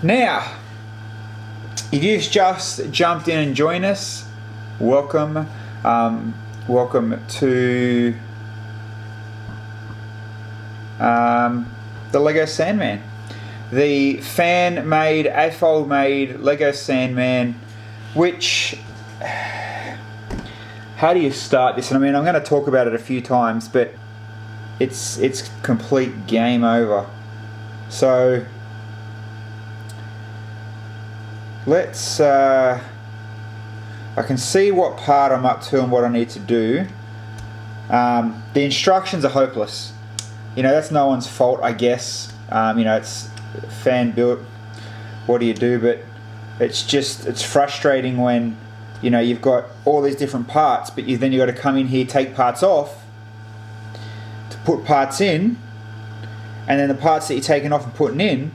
Now, if you've just jumped in and joined us, welcome. Welcome to the Lego Sandman. The fan-made, AFOL-made Lego Sandman, which... How do you start this? And I mean, I'm going to talk about it a few times, but it's complete game over. So let's I can see what part I'm up to and what I need to do. The instructions are hopeless. You know, that's no one's fault, I guess. You know, it's fan built. What do you do? But it's frustrating when, you know, you've got all these different parts, but then you've got to come in here, take parts off to put parts in, and then the parts that you're taking off and putting in,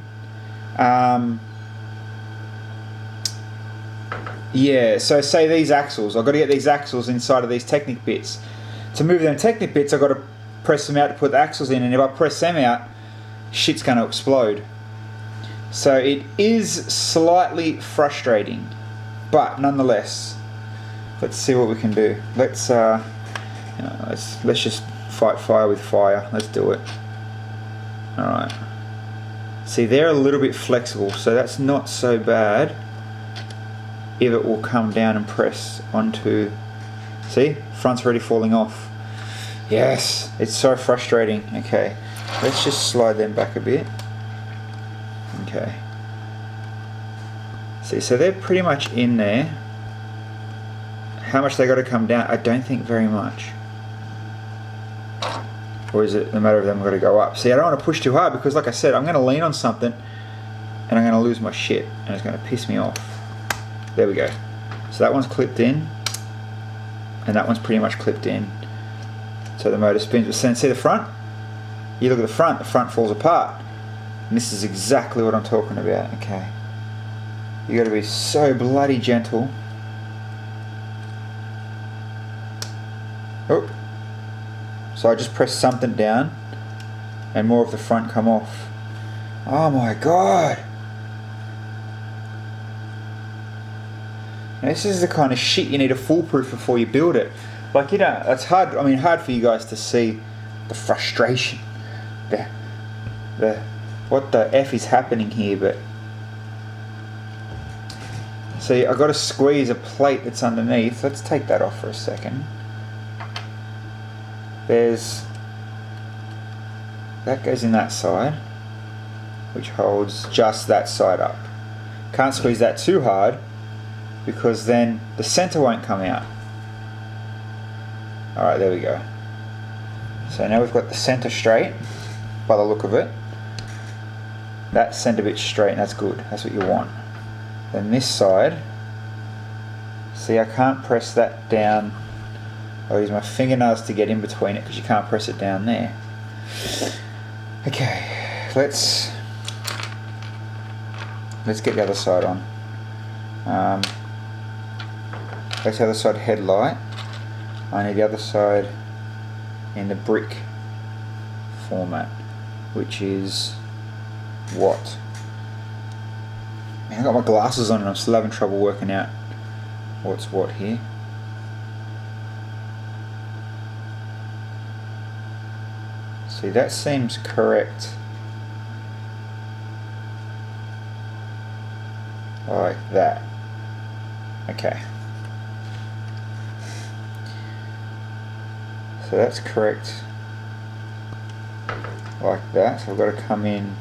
yeah, so say these axles, I've got to get these axles inside of these Technic bits. To move them Technic bits, I've got to press them out to put the axles in, and if I press them out, shit's going to explode. So it is slightly frustrating, but nonetheless, let's see what we can do. Let's let's just fight fire with fire. Let's do it. All right. See, they're a little bit flexible, so that's not so bad. If it will come down and press onto, see, front's already falling off. Yes, it's so frustrating. Okay, let's just slide them back a bit. Okay. See, so they're pretty much in there. How much they got to come down? I don't think very much. Or is it a matter of them got to go up? See, I don't want to push too hard because, like I said, I'm going to lean on something and I'm going to lose my shit and it's going to piss me off. There we go. So that one's clipped in and that one's pretty much clipped in. So the motor spins. But see the front? You look at the front falls apart. And this is exactly what I'm talking about. Okay. You got to be so bloody gentle. Oh. So I just press something down and more of the front come off. Oh my god. Now this is the kind of shit you need to foolproof before you build it. Like, you know, it's hard, I mean, hard for you guys to see the frustration. What the F is happening here, but see, I've got to squeeze a plate that's underneath. Let's take that off for a second. That goes in that side, which holds just that side up. Can't squeeze that too hard because then the center won't come out. Alright, there we go. So now we've got the center straight by the look of it. That center bit's straight and that's good. That's what you want. Then this side, see, I can't press that down. I'll use my fingernails to get in between it because you can't press it down there. Okay, let's get the other side on. That's the other side headlight. I need the other side in the brick format, which is what? Man, I've got my glasses on and I'm still having trouble working out what's what here. See, that seems correct. Like that. Okay. So that's correct. Like that. So I've got to come in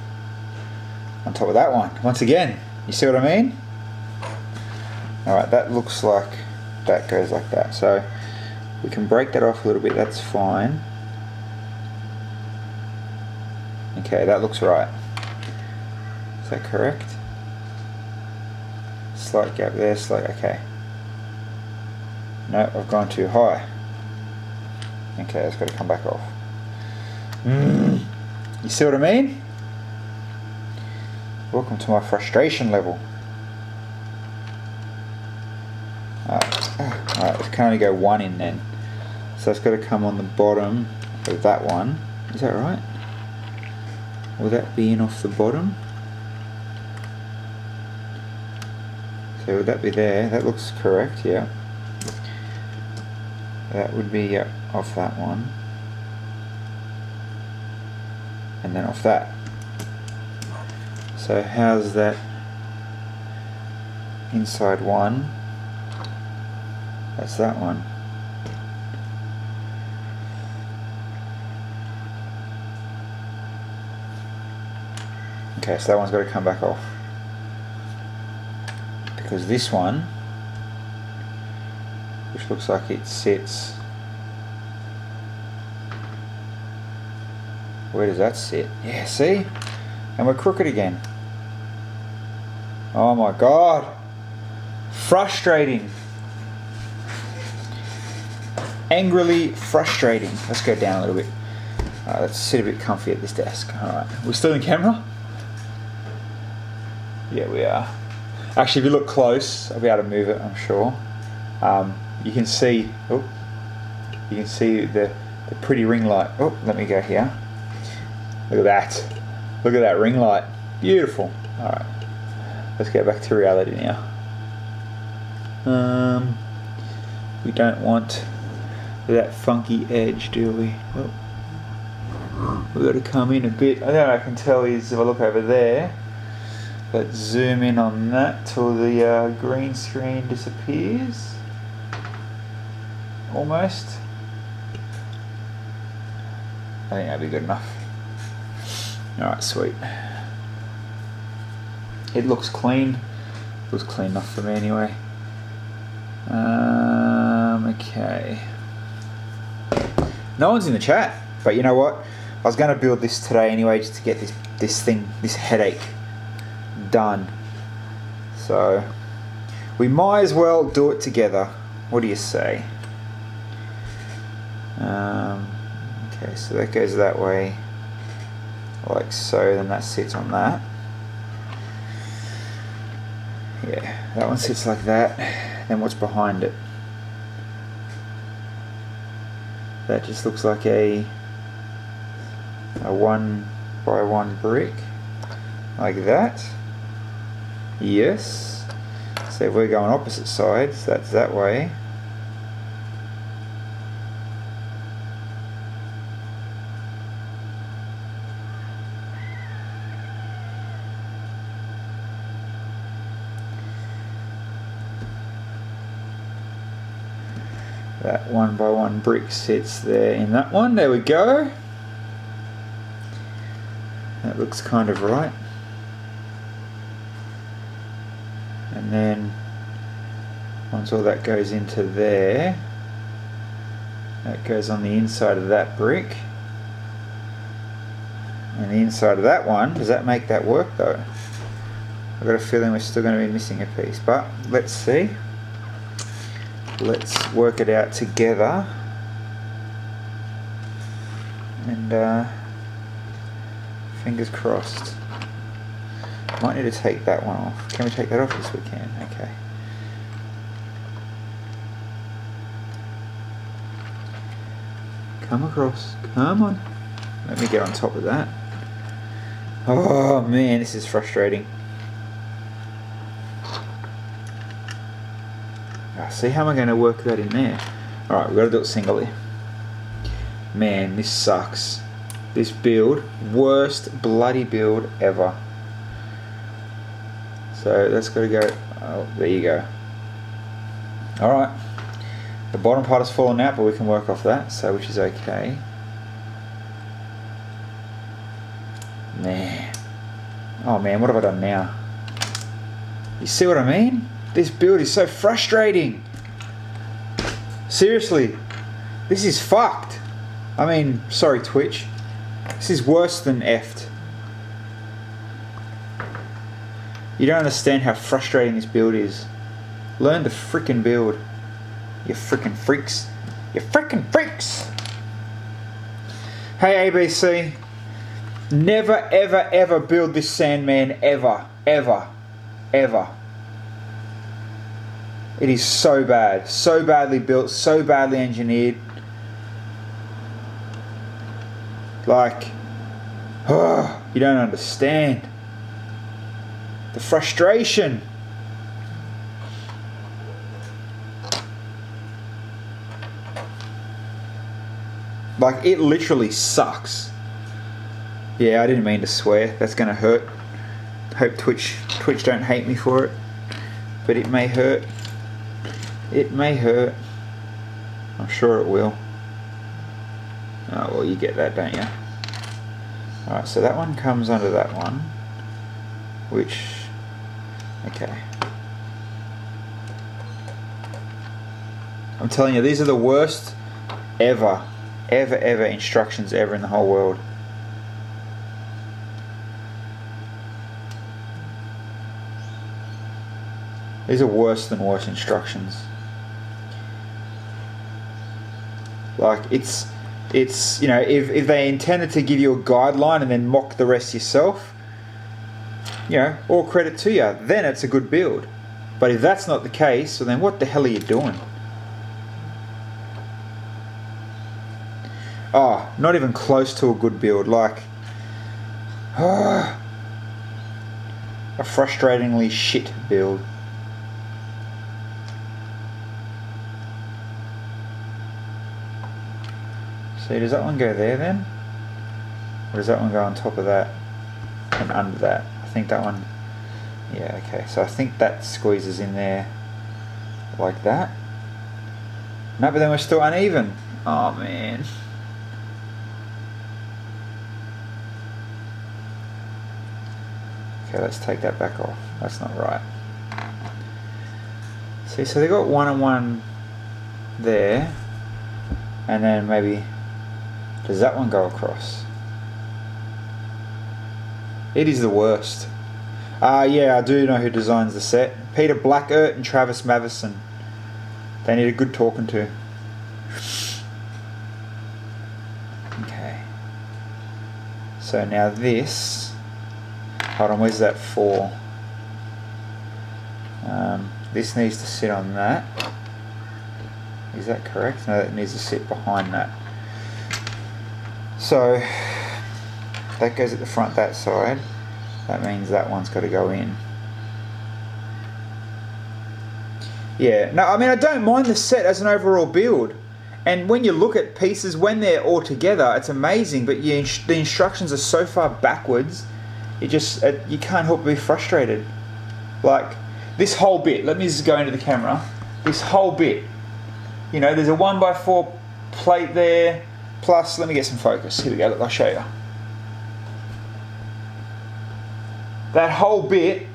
on top of that one. Once again, you see what I mean? Alright, that looks like that goes like that. So we can break that off a little bit, that's fine. Okay, that looks right. Is that correct? Slight gap there, okay. No, I've gone too high. Okay, it's got to come back off. You see what I mean? Welcome to my frustration level. Alright, it can only go one in then. So it's got to come on the bottom of that one. Is that right? Will that be in off the bottom? So would that be there? That looks correct, yeah. That would be off that one. And then off that. So how's that inside one? That's that one. Okay, so that one's got to come back off. Because this one, which looks like it sits, where does that sit? Yeah, see? And we're crooked again. Oh my god. Frustrating. Angrily frustrating. Let's go down a little bit. Alright, let's sit a bit comfy at this desk. Alright, we're still in camera? Yeah, we are. Actually, if you look close, I'll be able to move it, I'm sure. You can see, oh, you can see the pretty ring light. Oh, let me go here. Look at that. Look at that ring light. Beautiful. Alright, let's get back to reality now. We don't want that funky edge, do we? Oh. We've got to come in a bit. I think I can tell is if I look over there, let's zoom in on that till the green screen disappears. Almost. I think that'd be good enough. Alright, sweet. It looks clean. Looks clean enough for me anyway. Okay. No one's in the chat, but you know what? I was going to build this today anyway, just to get this headache done. So we might as well do it together. What do you say? Okay, so that goes that way, like so. Then that sits on that. Yeah, that one sits like that. Then what's behind it? That just looks like a 1x1 brick, like that. Yes. So if we're going opposite sides, that's that way. That 1x1 brick sits there in that one. There we go. That looks kind of right. And then once all that goes into there, that goes on the inside of that brick. And the inside of that one, does that make that work though? I've got a feeling we're still going to be missing a piece, but let's see. Let's work it out together. And fingers crossed. Might need to take that one off. Can we take that off? Yes, we can. Okay. Come across. Come on. Let me get on top of that. Oh man, this is frustrating. See, how am I going to work that in there? Alright, we've got to do it singly. Man, this sucks. This build, worst bloody build ever. So that's got to go, oh, there you go. Alright, the bottom part has fallen out, but we can work off that, so which is okay. Man. Oh man, what have I done now? You see what I mean? This build is so frustrating. Seriously, this is fucked. I mean, sorry Twitch. This is worse than effed. You don't understand how frustrating this build is. Learn to frickin' build. You frickin' freaks. You frickin' freaks! Hey ABC. Never ever ever build this Sandman ever. Ever. Ever. It is so bad. So badly built. So badly engineered. Like, oh, you don't understand. The frustration. Like, it literally sucks. Yeah, I didn't mean to swear. That's gonna hurt. Hope Twitch don't hate me for it. But it may hurt. It may hurt. I'm sure it will. Oh, well, you get that, don't you? Alright, so that one comes under that one. Which... okay. I'm telling you, these are the worst ever instructions ever in the whole world. These are worse than worse instructions. Like, it's you know, if they intended to give you a guideline and then mock the rest yourself, you know, all credit to you, then it's a good build. But if that's not the case, well, then what the hell are you doing? Oh, not even close to a good build. Like, a frustratingly shit build. See, does that one go there then? Or does that one go on top of that and under that? I think that one... yeah, okay. So I think that squeezes in there like that. No, but then we're still uneven. Oh, man. Okay, let's take that back off. That's not right. See, so they got one and one there. And then maybe... does that one go across? It is the worst. Yeah, I do know who designs the set. Peter Blackert and Travis Mavison. They need a good talking to. Okay. So now this... hold on, where's that for? This needs to sit on that. Is that correct? No, that needs to sit behind that. So that goes at the front that side. That means that one's got to go in. Yeah, no, I mean, I don't mind the set as an overall build. And when you look at pieces, when they're all together, it's amazing. But the instructions are so far backwards, you can't help but be frustrated. Like, this whole bit, let me just go into the camera. This whole bit, you know, there's a 1x4 plate there. Plus, let me get some focus. Here we go, look, I'll show you. That whole bit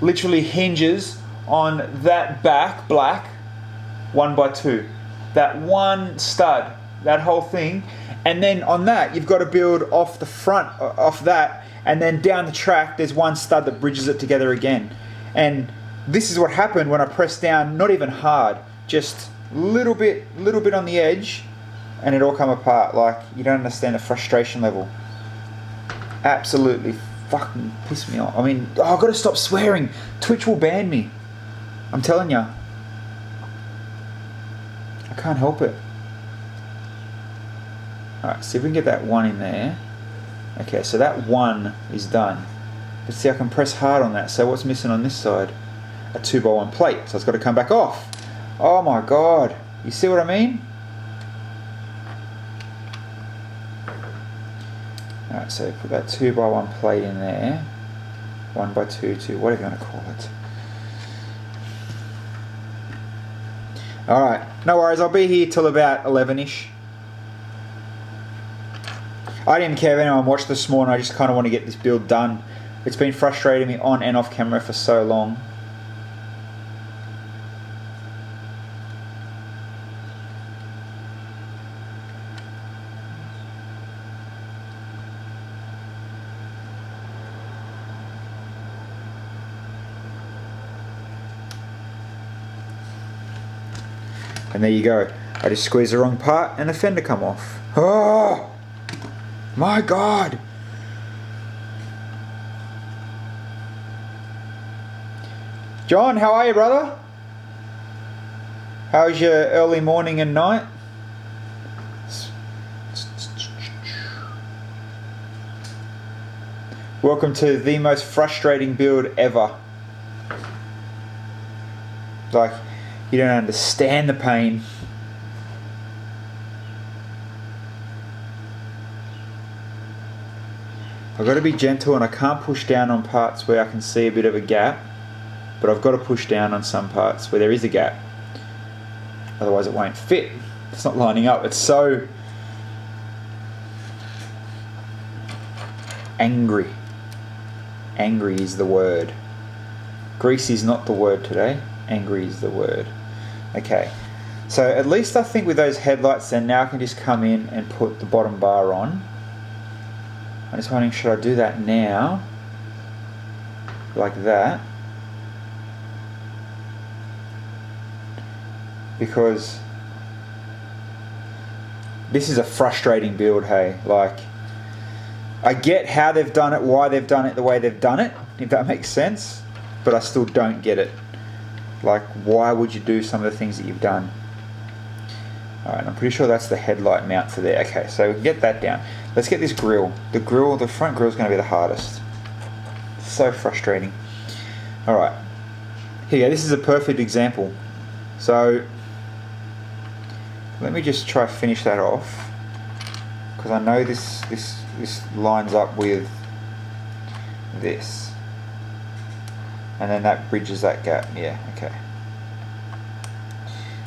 literally hinges on that back black 1x2. That one stud, that whole thing. And then on that, you've got to build off the front, off that. And then down the track, there's one stud that bridges it together again. And this is what happened when I pressed down, not even hard, just little bit on the edge. And it all come apart. Like, you don't understand the frustration level. Absolutely fucking pissed me off. I mean, I've got to stop swearing. Twitch will ban me. I'm telling you. I can't help it. Alright, see if we can get that one in there. Okay, so that one is done. But see, I can press hard on that. So what's missing on this side? A 2x1 plate. So it's got to come back off. Oh my god. You see what I mean? Alright, so put that 2x1 plate in there. 1x2, whatever you want to call it. Alright, no worries, I'll be here till about 11ish. I didn't care if anyone watched this morning, I just kind of want to get this build done. It's been frustrating me on and off camera for so long. And there you go. I just squeezed the wrong part and the fender come off. Oh! My God! John, how are you, brother? How's your early morning and night? Welcome to the most frustrating build ever. Like, you don't understand the pain. I've got to be gentle, and I can't push down on parts where I can see a bit of a gap, but I've got to push down on some parts where there is a gap. Otherwise it won't fit. It's not lining up. It's so angry. Angry is the word. Greasy is not the word today. Angry is the word. Okay. So at least I think with those headlights then, now I can just come in and put the bottom bar on. I'm just wondering, should I do that now? Like that? Because this is a frustrating build, hey. Like, I get how they've done it, why they've done it the way they've done it, if that makes sense, but I still don't get it. Like, why would you do some of the things that you've done? Alright, I'm pretty sure that's the headlight mount for there. Okay, so we can get that down. Let's get this grille. The front grille is going to be the hardest. It's so frustrating. Alright, here you go. This is a perfect example. So, let me just try to finish that off, because I know this lines up with this, and then that bridges that gap. Yeah, okay.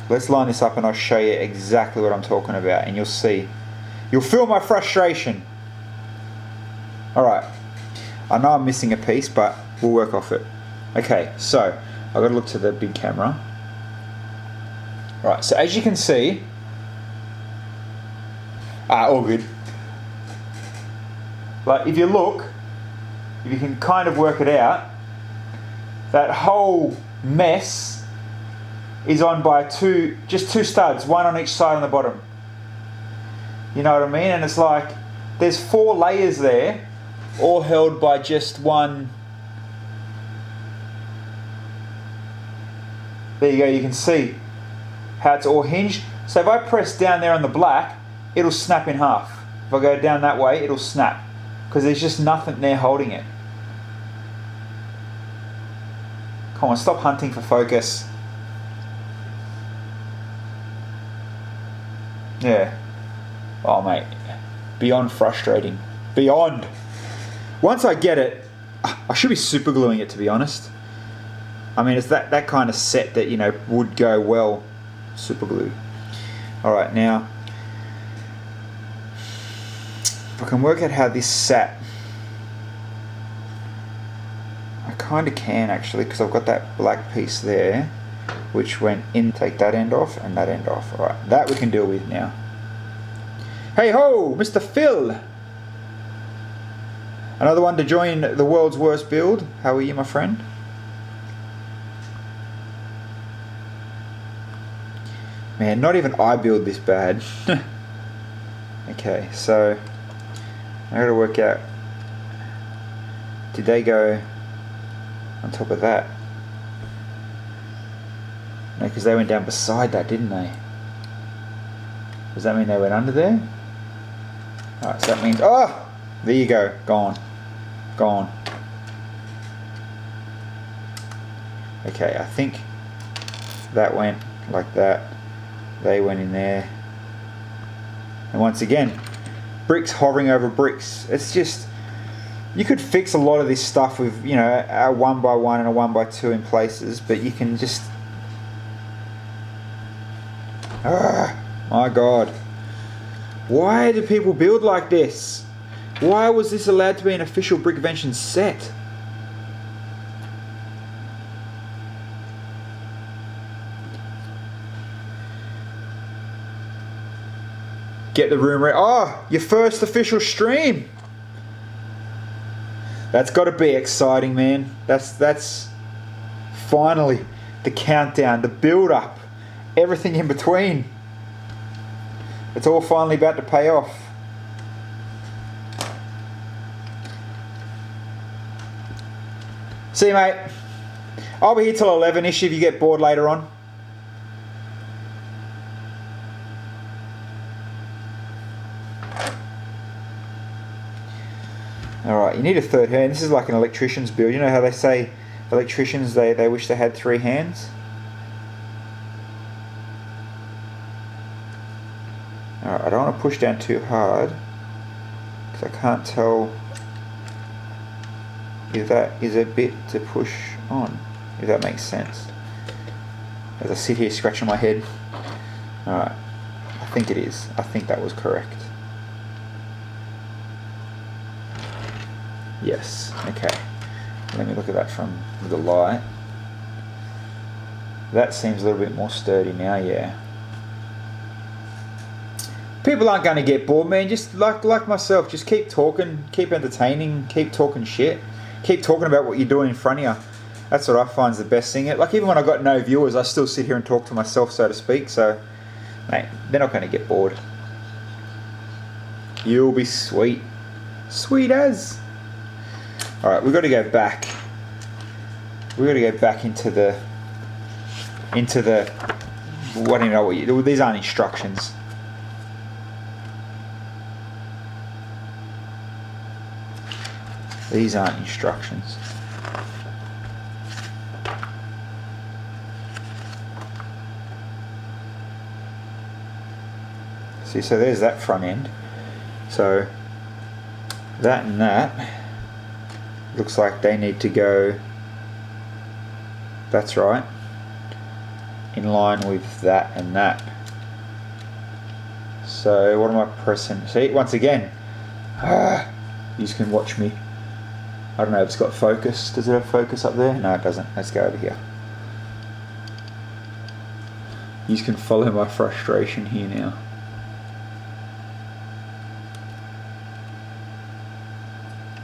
Let's line this up and I'll show you exactly what I'm talking about, and you'll see. You'll feel my frustration. Alright, I know I'm missing a piece, but we'll work off it. Okay, so I've got to look to the big camera. Right, so as you can see, all good. Like, if you look, if you can kind of work it out, that whole mess is on by just two studs, one on each side on the bottom. You know what I mean? And it's like, there's 4 layers there, all held by just one. There you go, you can see how it's all hinged. So if I press down there on the black, it'll snap in half. If I go down that way, it'll snap, because there's just nothing there holding it. Come on, stop hunting for focus. Yeah. Oh mate, beyond frustrating. Beyond. Once I get it, I should be super gluing it, to be honest. I mean, it's that kind of set that, you know, would go well super glue. Alright, now if I can work out how this sat, I kind of can actually, because I've got that black piece there which went in. Take that end off and that end off. Alright, that we can deal with now. Hey ho, Mr. Phil! Another one to join the world's worst build. How are you, my friend? Man, not even I build this bad. Okay, so I gotta work out, did they go on top of that? No, because they went down beside that, didn't they? Does that mean they went under there? Alright, so that means, oh! There you go, gone. Gone. Okay, I think that went like that. They went in there. And once again, bricks hovering over bricks. It's just, you could fix a lot of this stuff with, you know, a 1x1 and a 1x2 in places, but you can just, my God. Why do people build like this? Why was this allowed to be an official Brickvention set? Get the room ready. Oh, your first official stream. That's got to be exciting, man. That's finally the countdown, the build up, everything in between. It's all finally about to pay off. See you, mate. I'll be here till 11ish if you get bored later on. Alright, you need a third hand. This is like an electrician's build. You know how they say electricians, they wish they had 3 hands? Alright, I don't want to push down too hard, because I can't tell is a bit to push on, if that makes sense. As I sit here scratching my head. Alright, I think it is. I think that was correct. Yes, okay. Let me look at that from the light. That seems a little bit more sturdy now, yeah. People aren't going to get bored, man. Just like myself, just keep talking, keep entertaining, keep talking shit. Keep talking about what you're doing in front of you. That's what I find is the best thing. Like, even when I've got no viewers, I still sit here and talk to myself, so to speak. So, mate, they're not going to get bored. You'll be sweet. Sweet as. Alright, we've got to go back. We've got to go back into the... What do you know what you do? These aren't instructions. These aren't instructions. See, so there's that front end. So that and that looks like they need to go, that's right, in line with that and that. So what am I pressing? See, once again, you can watch me. I don't know if it's got focus. Does it have focus up there? No, it doesn't. Let's go over here. You can follow my frustration here now.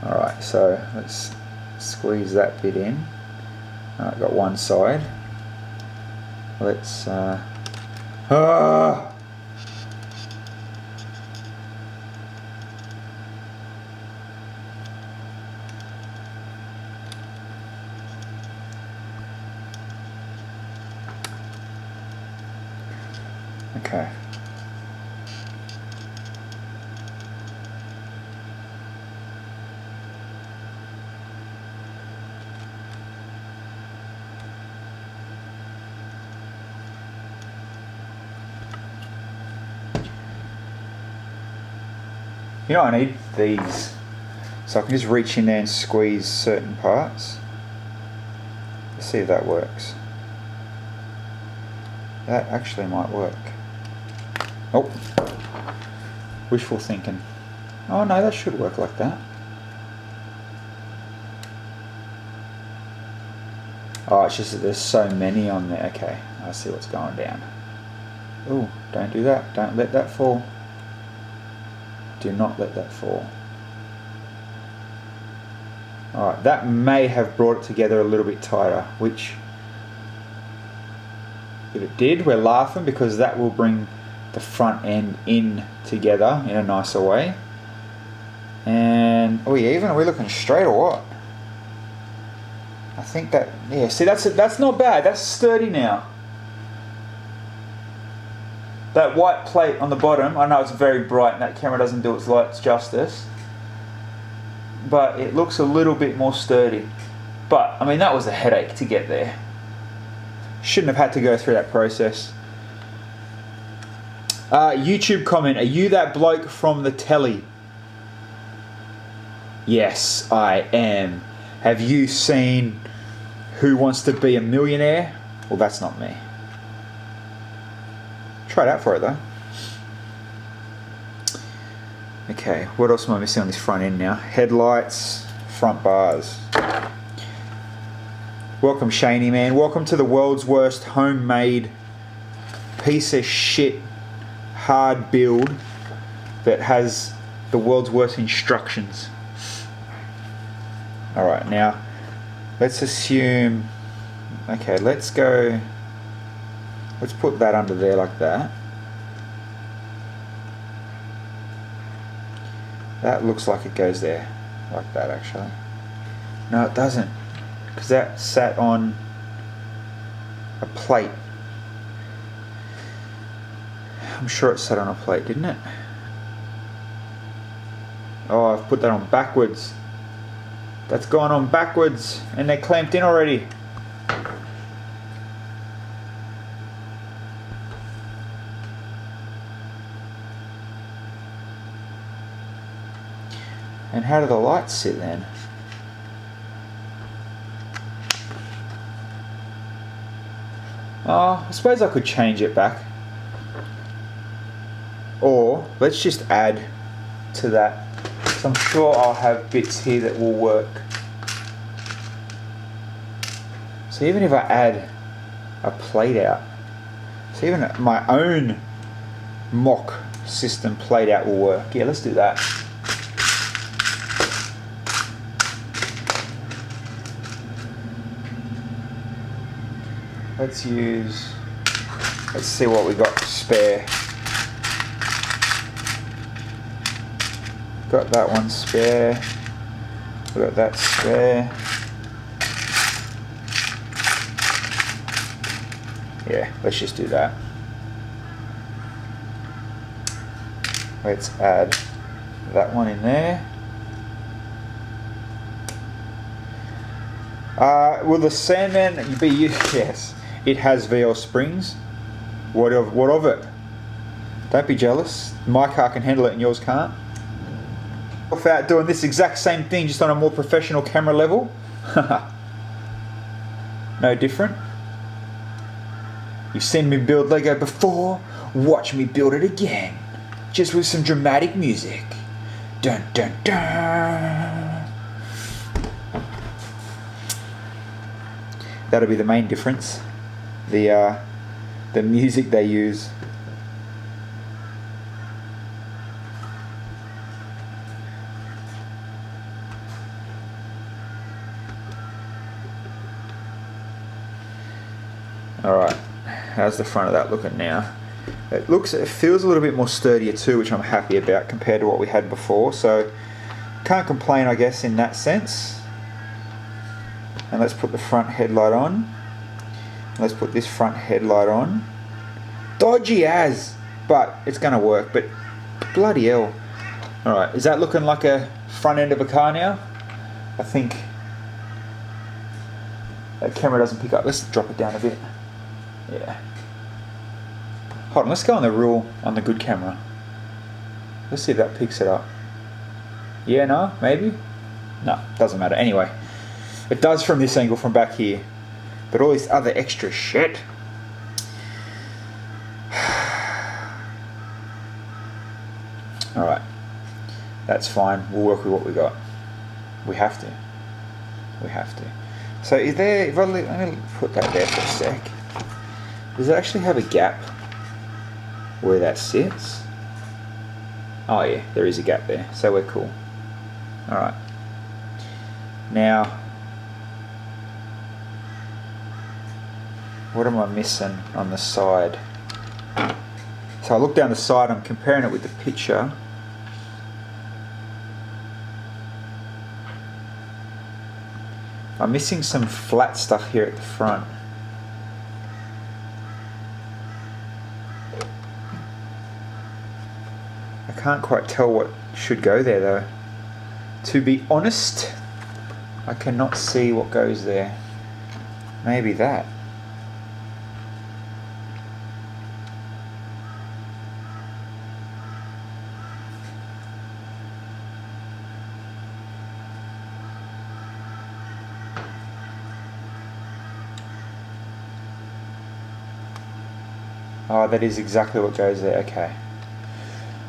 Alright, so let's squeeze that bit in. Alright, got one side. Let's okay. You know, I need these, so I can just reach in there and squeeze certain parts. Let's see if that works. That actually might work. Oh, wishful thinking. Oh no, that should work like that. Oh, it's just that there's so many on there. Okay, I see what's going down. Oh, don't do that. Don't let that fall. Do not let that fall. Alright, that may have brought it together a little bit tighter, which, if it did, we're laughing, because that will bring the front end in together in a nicer way. And are we even? Are we looking straight or what? I think that, yeah, see, that's not bad. That's sturdy now. That white plate on the bottom, I know it's very bright and that camera doesn't do its lights justice, but it looks a little bit more sturdy. But, I mean, that was a headache to get there. Shouldn't have had to go through that process. YouTube comment, are you that bloke from the telly? Yes, I am. Have you seen Who Wants to Be a Millionaire? Well, that's not me. Try it out for it though. Okay, what else am I missing on this front end now? Headlights, front bars. Welcome, Shaney man. Welcome to the world's worst homemade piece of shit hard build that has the world's worst instructions. Alright, now let's assume, okay, let's go, let's put that under there like that. That looks like it goes there, like that actually. No, it doesn't, because that sat on a plate. I'm sure it sat on a plate, didn't it? Oh, I've put that on backwards. That's gone on backwards, and they're clamped in already. And how do the lights sit then? Oh, I suppose I could change it back. Or let's just add to that. So I'm sure I'll have bits here that will work. So even if I add a plate out, so even my own mock system plate out will work. Yeah, let's do that. Let's see what we got spare. Got that one spare. We got that spare. Yeah, let's just do that. Let's add that one in there. Will the Sandman be used? Yes, it has VL springs. What of it? Don't be jealous. My car can handle it and yours can't. Without doing this exact same thing, just on a more professional camera level. No different. You've seen me build Lego before, watch me build it again. Just with some dramatic music. Dun dun dun. That'll be the main difference. The music they use. Alright, how's the front of that looking now? It feels a little bit more sturdier too, which I'm happy about compared to what we had before, so can't complain, I guess, in that sense. And let's put the front headlight on. Let's put this front headlight on. Dodgy as, but it's going to work, but bloody hell. Alright, is that looking like a front end of a car now? I think that camera doesn't pick up. Let's drop it down a bit. Yeah. Hold on, let's go on the good camera. Let's see if that picks it up. Yeah, no, maybe? No, doesn't matter. Anyway, it does from this angle from back here. But all this other extra shit. Alright. That's fine. We'll work with what we got. We have to. We have to. So is there, let me put that there for a sec. Does it actually have a gap where that sits? Oh yeah, there is a gap there, so we're cool. Alright. Now, what am I missing on the side? So I look down the side, I'm comparing it with the picture. I'm missing some flat stuff here at the front. I can't quite tell what should go there though. To be honest, I cannot see what goes there. Maybe that. Oh, that is exactly what goes there. Okay.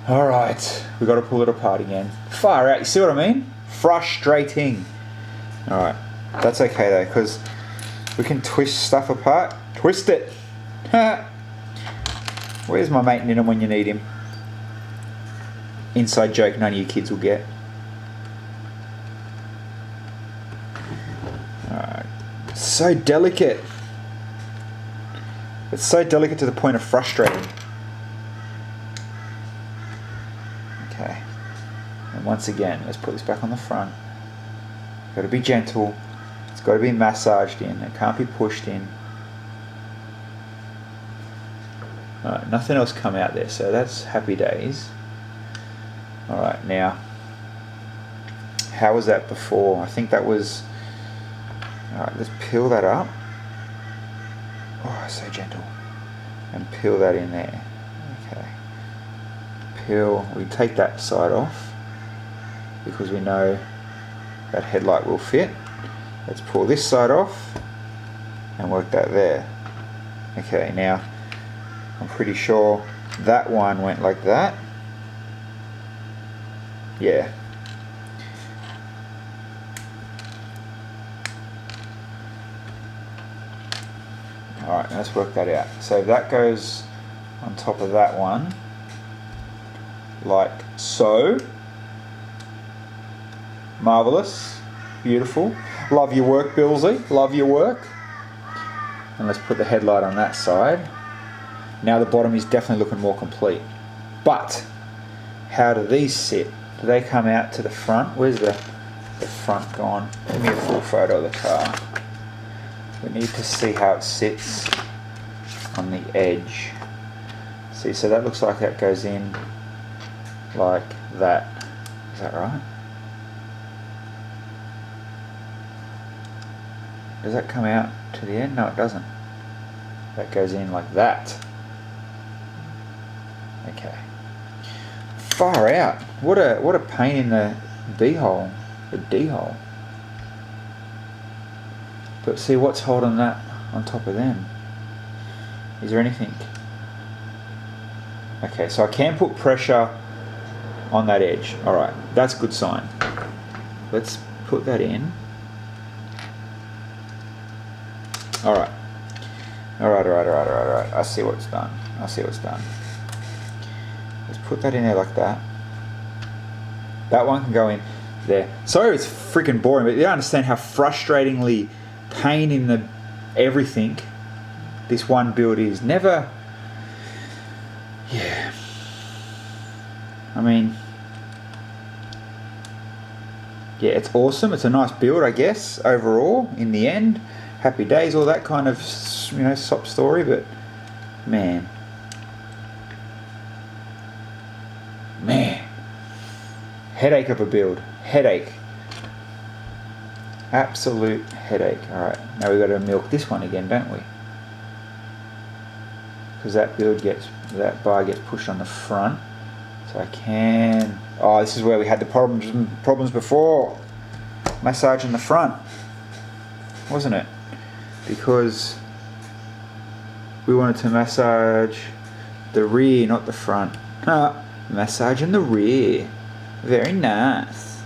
Alright, we got to pull it apart again. Far out, you see what I mean? Frustrating. Alright, that's okay though, because we can twist stuff apart. Twist it! Where's my mate Ninham when you need him? Inside joke none of you kids will get. Alright. So delicate. It's so delicate to the point of frustrating. Okay. And once again, let's put this back on the front. Got to be gentle. It's got to be massaged in. It can't be pushed in. Alright, nothing else come out there, so that's happy days. Alright, now, how was that before? I think that was... Alright, let's peel that up. Oh, so gentle. And peel that in there. Okay. Peel, we take that side off because we know that headlight will fit. Let's pull this side off and work that there. Okay, now I'm pretty sure that one went like that. Yeah. Alright, let's work that out. So that goes on top of that one, like so. Marvellous. Beautiful. Love your work, Billsy. Love your work. And let's put the headlight on that side. Now the bottom is definitely looking more complete. But how do these sit? Do they come out to the front? Where's the front gone? Give me a full photo of the car. We need to see how it sits on the edge. See, so that looks like that goes in like that. Is that right? Does that come out to the end? No, it doesn't. That goes in like that. Okay. Far out. What a pain in the B-hole. The D-hole. But see, what's holding that on top of them? Is there anything? Okay, so I can put pressure on that edge. Alright, that's a good sign. Let's put that in. Alright. Alright. I see what's done. Let's put that in there like that. That one can go in there. Sorry it's freaking boring, but you don't understand how frustratingly pain in the everything this one build is. Never... Yeah. I mean... Yeah, it's awesome. It's a nice build, I guess, overall, in the end. Happy days, all that kind of, you know, sob story, but... Man. Headache of a build. Headache. Absolute headache. Alright, now we've got to milk this one again, don't we? Because that that bar gets pushed on the front. So I can... Oh, this is where we had the problems before. Massaging the front. Wasn't it? Because we wanted to massage the rear, not the front. Massaging the rear. Very nice.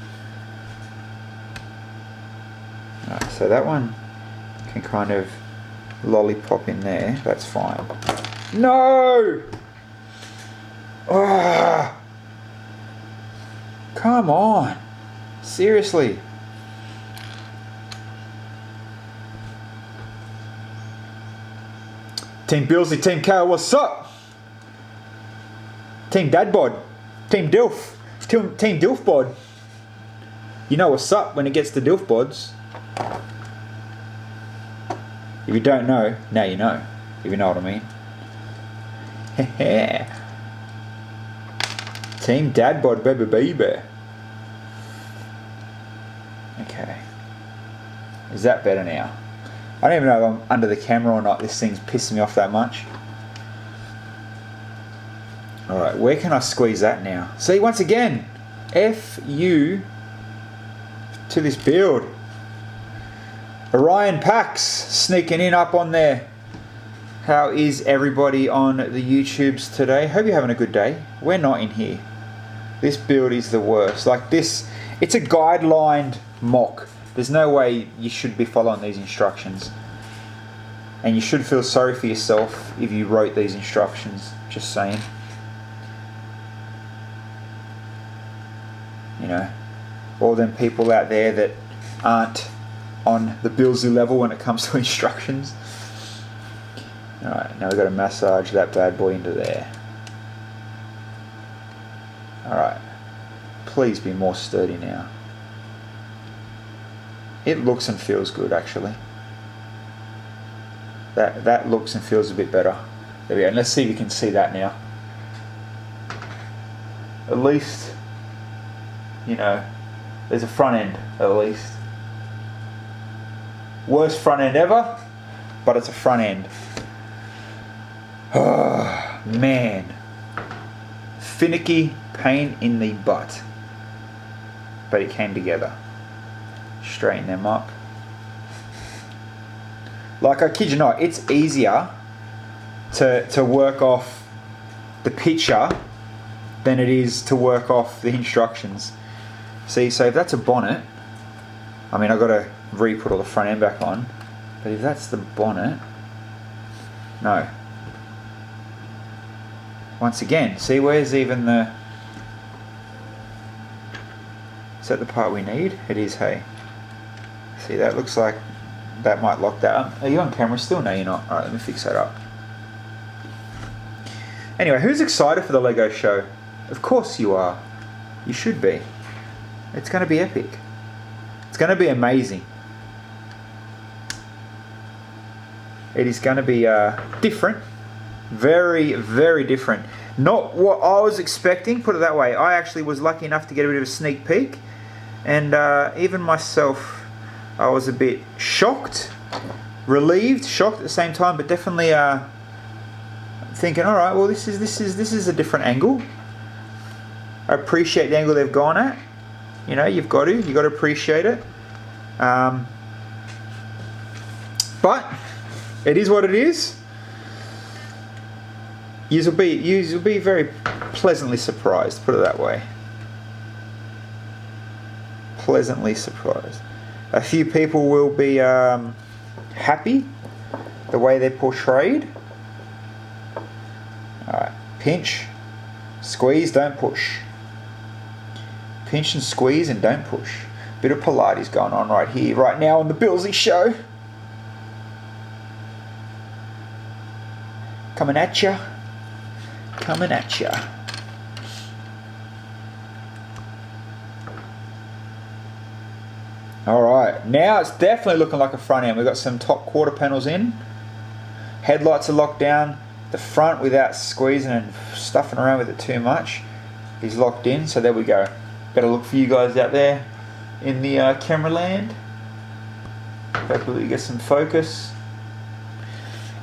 Right, so that one can kind of lollipop in there. That's fine. No! Oh, come on. Seriously. Team Billsy, Team Kale, what's up? Team Dadbod, Team Dilf, Team Dilfbod. You know what's up when it gets to Dilfbods. If you don't know, now you know. If you know what I mean. Team Dadbod, baby. Okay. Is that better now? I don't even know if I'm under the camera or not. This thing's pissing me off that much. Alright, where can I squeeze that now? See, once again, F you to this build. Orion Pax sneaking in up on there. How is everybody on the YouTubes today? Hope you're having a good day. We're not in here. This build is the worst. Like this, it's a guidelined mock. There's no way you should be following these instructions. And you should feel sorry for yourself if you wrote these instructions. Just saying. You know, all them people out there that aren't on the Billsy level when it comes to instructions. Alright, now we've got to massage that bad boy into there. Alright, please be more sturdy now. It looks and feels good actually. That looks and feels a bit better. There we go, and let's see if you can see that now. At least, you know, there's a front end at least. Worst front end ever, but it's a front end. Oh, man. Finicky pain in the butt. But it came together. Straighten them up. Like, I kid you not, it's easier to work off the picture than it is to work off the instructions. See, so if that's a bonnet, I mean, I've got to re-put all the front end back on, but if that's the bonnet, no. Once again, see, where's even the... Is that the part we need? It is, hey. See, that looks like that might lock that up. Are you on camera still? No, you're not. Alright, let me fix that up. Anyway, who's excited for the Lego show? Of course you are. You should be. It's going to be epic. It's going to be amazing. It is going to be different. Very, very different. Not what I was expecting, put it that way. I actually was lucky enough to get a bit of a sneak peek. And even myself, I was a bit shocked. Relieved, shocked at the same time, but definitely thinking, all right, well, this is a different angle. I appreciate the angle they've gone at. You know, you've got to appreciate it. But it is what it is. You'll be very pleasantly surprised, put it that way. Pleasantly surprised. A few people will be happy the way they're portrayed. Alright, pinch, squeeze, don't push. Pinch and squeeze and don't push. Bit of Pilates going on right here, right now on the Billsy show. Coming at ya. Coming at ya. Alright, now it's definitely looking like a front end. We've got some top quarter panels in. Headlights are locked down. The front, without squeezing and stuffing around with it too much, is locked in. So there we go. Better look for you guys out there in the camera land. Hopefully we get some focus.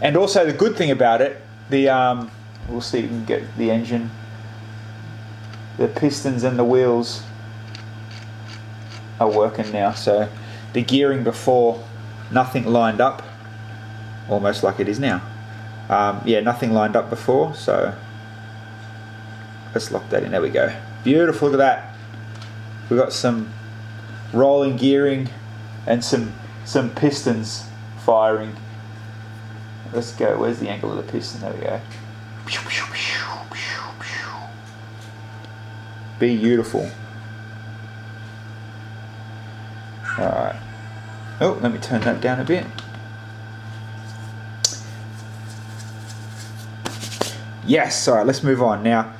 And also the good thing about it, the we'll see if we can get the engine, the pistons and the wheels are working now. So the gearing before, nothing lined up, almost like it is now. Yeah, nothing lined up before, so let's lock that in. There we go. Beautiful, look at that. We've got some rolling gearing and some pistons firing. Let's go, where's the angle of the piston? There we go. Beautiful. Alright. Oh, let me turn that down a bit. Yes, alright, let's move on. Now,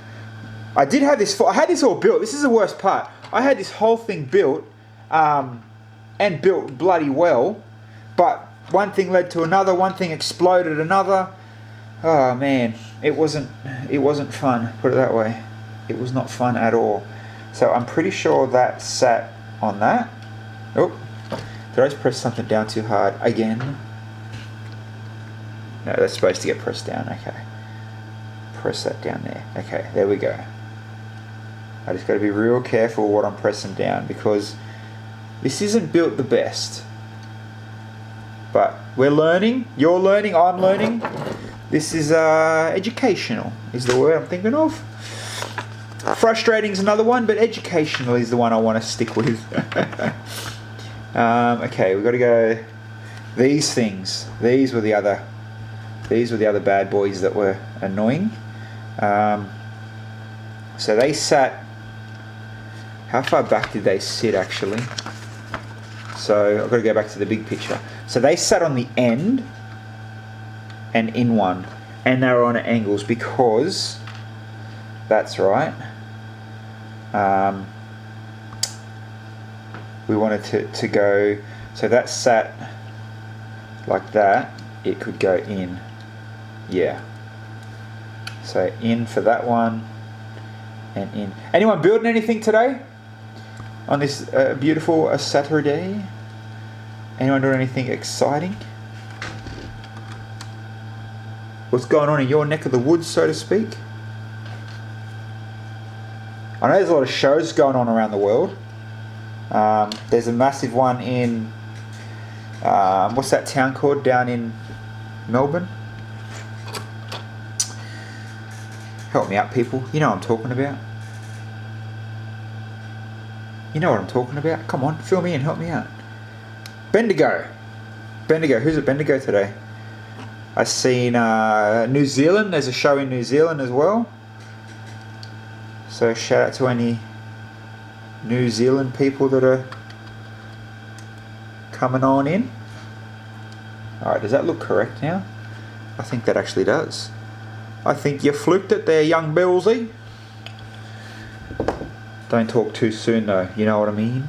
I had this all built. This is the worst part. I had this whole thing built, and built bloody well, but one thing led to another, one thing exploded another. Oh man, it wasn't fun, put it that way. It was not fun at all. So I'm pretty sure that sat on that. Oh, did I just press something down too hard again? No, that's supposed to get pressed down, okay. Press that down there. Okay, there we go. I just got to be real careful what I'm pressing down, because this isn't built the best. But we're learning, you're learning, I'm learning. This is educational, is the word I'm thinking of. Frustrating is another one, but educational is the one I want to stick with. Okay, we've got to go. These things, these were the other bad boys that were annoying. So they sat. How far back did they sit actually? So I've got to go back to the big picture. So they sat on the end and in one, and they were on angles because that's right. We wanted to go, so that sat like that, it could go in. Yeah. So in for that one and in. Anyone building anything today? On this beautiful Saturday? Anyone doing anything exciting? What's going on in your neck of the woods, so to speak? I know there's a lot of shows going on around the world. There's a massive one in, what's that town called down in Melbourne? Help me out, people. You know what I'm talking about. You know what I'm talking about. Come on, fill me in, help me out. Bendigo. Bendigo. Who's at Bendigo today? I've seen New Zealand. There's a show in New Zealand as well. So shout out to any New Zealand people that are coming on in. Alright, does that look correct now? I think that actually does. I think you fluked it there, young Billsy. Don't talk too soon though, you know what I mean?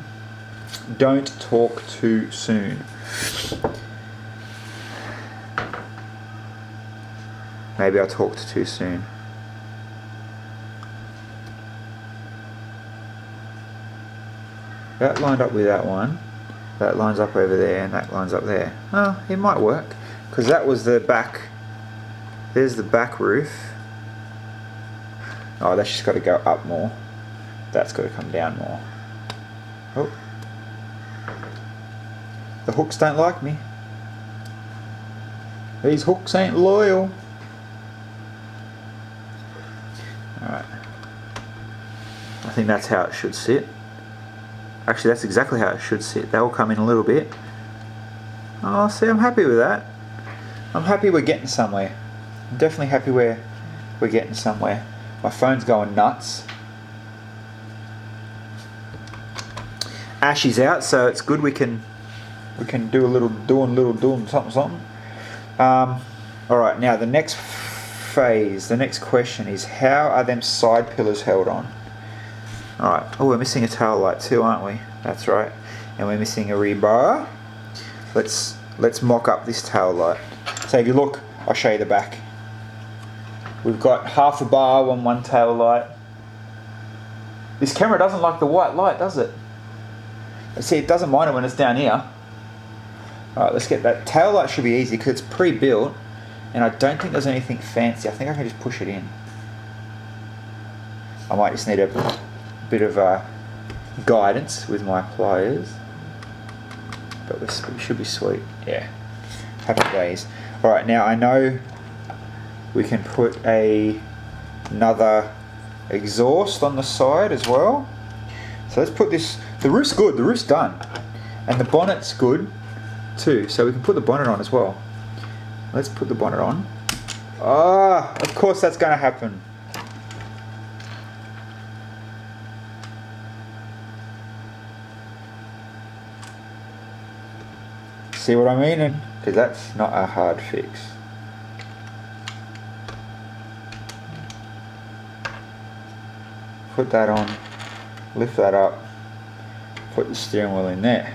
Don't talk too soon. Maybe I talked too soon. That lined up with that one. That lines up over there and that lines up there. Oh, it might work. Because that was the back. There's the back roof. Oh, that's just got to go up more. That's got to come down more. Oh. The hooks don't like me. These hooks ain't loyal. Alright. I think that's how it should sit. Actually, that's exactly how it should sit. That will come in a little bit. Oh, see, I'm happy with that. I'm happy we're getting somewhere. I'm definitely happy we're getting somewhere. My phone's going nuts. Ash is out, so it's good we can do a little doing something. Alright, now the next phase, the next question is, how are them side pillars held on? Alright, oh, we're missing a tail light too, aren't we? That's right. And we're missing a rebar. Let's mock up this tail light. So if you look, I'll show you the back. We've got half a bar on one tail light. This camera doesn't like the white light, does it? See, it doesn't mind it when it's down here. Alright, let's get that. Tail light should be easy because it's pre-built, and I don't think there's anything fancy. I think I can just push it in. I might just need a bit of guidance with my pliers, but we should be sweet. Yeah, happy days. Alright, now I know we can put another exhaust on the side as well. So let's put this, the roof's good, the roof's done, and the bonnet's good too, so we can put the bonnet on as well. Let's put the bonnet on. Ah, of course that's going to happen. See what I mean? Because that's not a hard fix. Put that on, lift that up, put the steering wheel in there.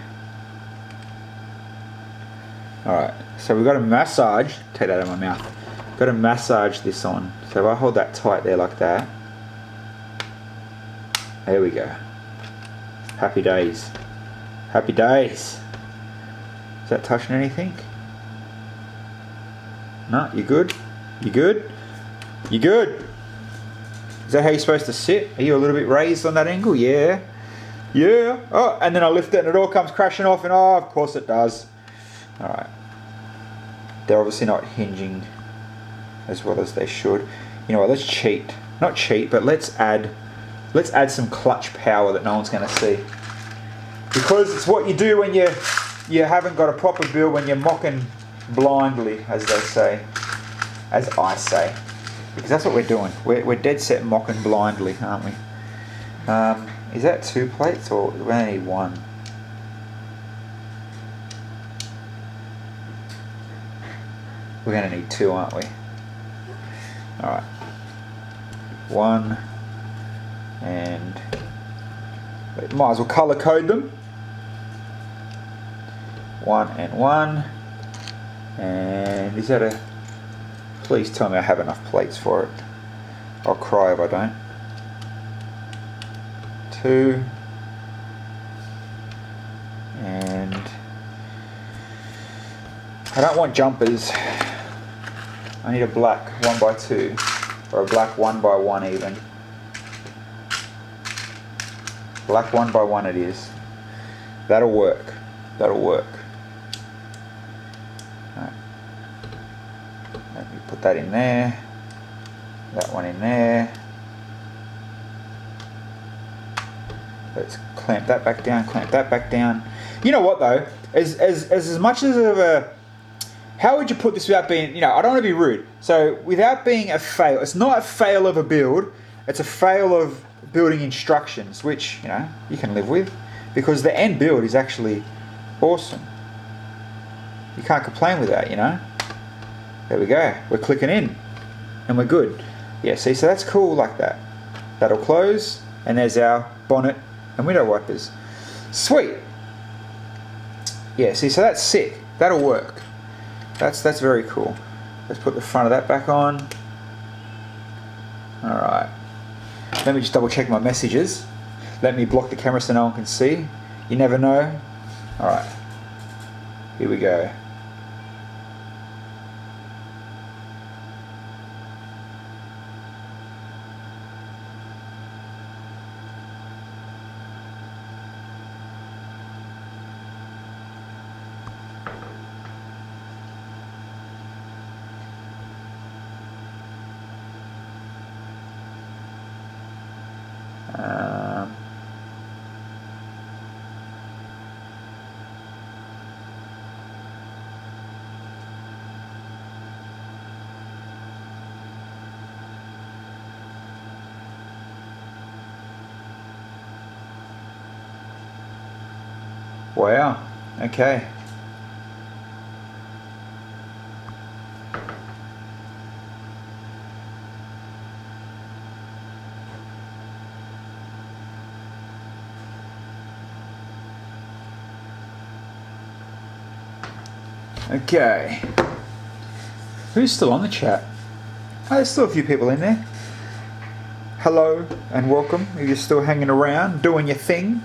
Alright, so we've got to massage, take that out of my mouth, got to massage this on. So if I hold that tight there like that, there we go. Happy days. Happy days. Is that touching anything? No, you good? You good? You good? Is that how you're supposed to sit? Are you a little bit raised on that angle? Yeah. Yeah. Oh, and then I lift it and it all comes crashing off, and oh, of course it does. Alright. They're obviously not hinging as well as they should. You know what, let's cheat. Not cheat, but let's add some clutch power that no one's going to see. Because it's what you do when you haven't got a proper build, when you're mocking blindly, as they say. As I say. Because that's what we're doing. We're dead set mocking blindly, aren't we? Is that 2 plates, or we only need 1? We're going to need 2, aren't we? Alright. 1. And might as well colour code them. 1 and 1. And is that a... Please tell me I have enough plates for it. I'll cry if I don't. 2. And I don't want jumpers. I need a black 1x2, or a black 1x1 even. Black 1x1 it is. That'll work. That'll work. Right. Let me put that in there. That one in there. Let's clamp that back down, clamp that back down. You know what though? As much as of a... How would you put this without being... I don't want to be rude. So without being a fail, it's not a fail of a build. It's a fail of building instructions, which, you can live with. Because the end build is actually awesome. You can't complain with that, There we go. We're clicking in. And we're good. Yeah, see, so that's cool like that. That'll close. And there's our bonnet and window wipers. Sweet. Yeah, see, so that's sick. That'll work. That's very cool. Let's put the front of that back on. Alright. Let me just double check my messages. Let me block the camera so no one can see. You never know. Alright. Here we go. Wow, okay. Okay. Who's still on the chat? Oh, there's still a few people in there. Hello and welcome if you're still hanging around, doing your thing.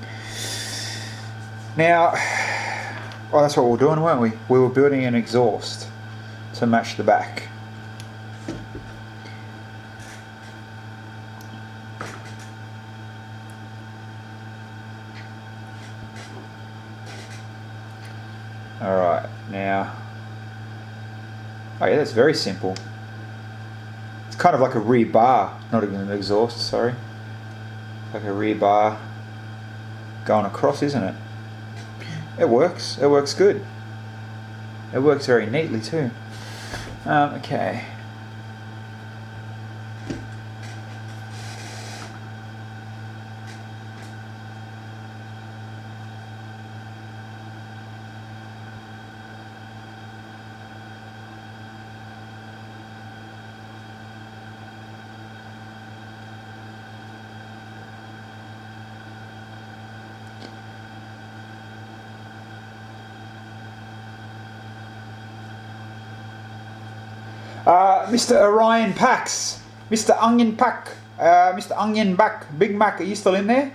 Now, that's what we were doing, weren't we? We were building an exhaust to match the back. Alright, now... Oh yeah, that's very simple. It's kind of like a rear bar, not even an exhaust, sorry. Like a rear bar going across, isn't it? It works good. It works very neatly too. Okay. Mr. Orion Pax, Mr. Onion Pack, Mr. Onion Back, Big Mac, are you still in there?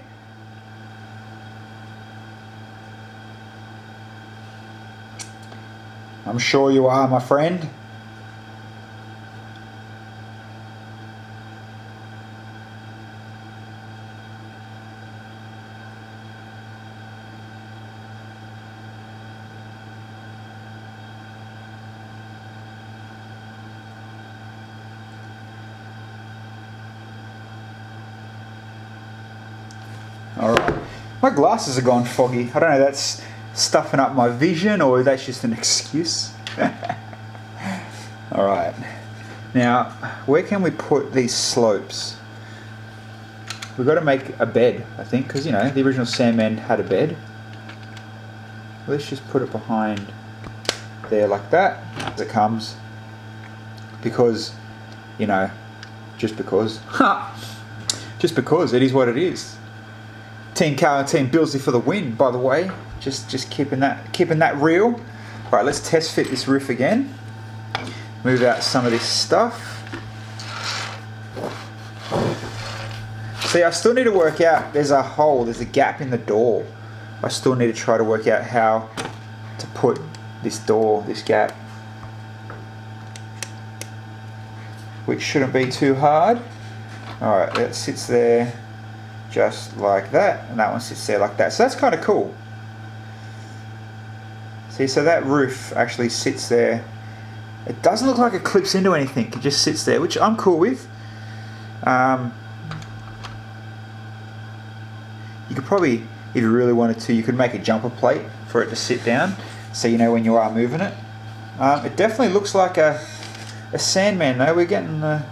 I'm sure you are, my friend. Alright, my glasses are gone foggy. I don't know, that's stuffing up my vision or that's just an excuse. Alright, now where can we put these slopes? We've got to make a bed, I think, because the original Sandman had a bed. Let's just put it behind there like that as it comes, because just because it is what it is. Team Carl and Team Billsley for the win, by the way. Just keeping that real. Right, let's test fit this roof again. Move out some of this stuff. See, I still need to work out, there's a gap in the door. I still need to try to work out how to put this gap. Which shouldn't be too hard. Alright, that sits there just like that, and that one sits there like that. So that's kind of cool. See, so that roof actually sits there. It doesn't look like it clips into anything. It just sits there, which I'm cool with. You could probably, if you really wanted to, you could make a jumper plate for it to sit down, so you know when you are moving it. It definitely looks like a Sandman though. We're getting the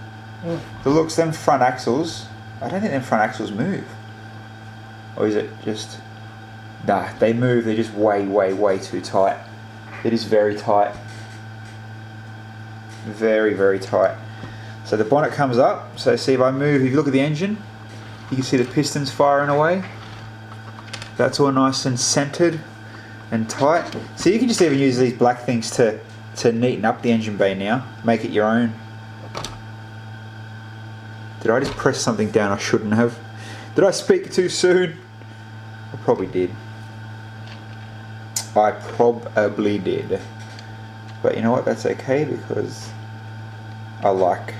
looks. Them front axles, I don't think them front axles move. Or is it just... Nah, they move. They're just way too tight. It is very tight. Very tight. So the bonnet comes up. So see, if I move, if you look at the engine, you can see the pistons firing away. That's all nice and centered and tight. So you can just even use these black things to neaten up the engine bay now. Make it your own. Did I just press something down I shouldn't have? Did I speak too soon? I probably did. I probably did. But you know what? That's okay, because I like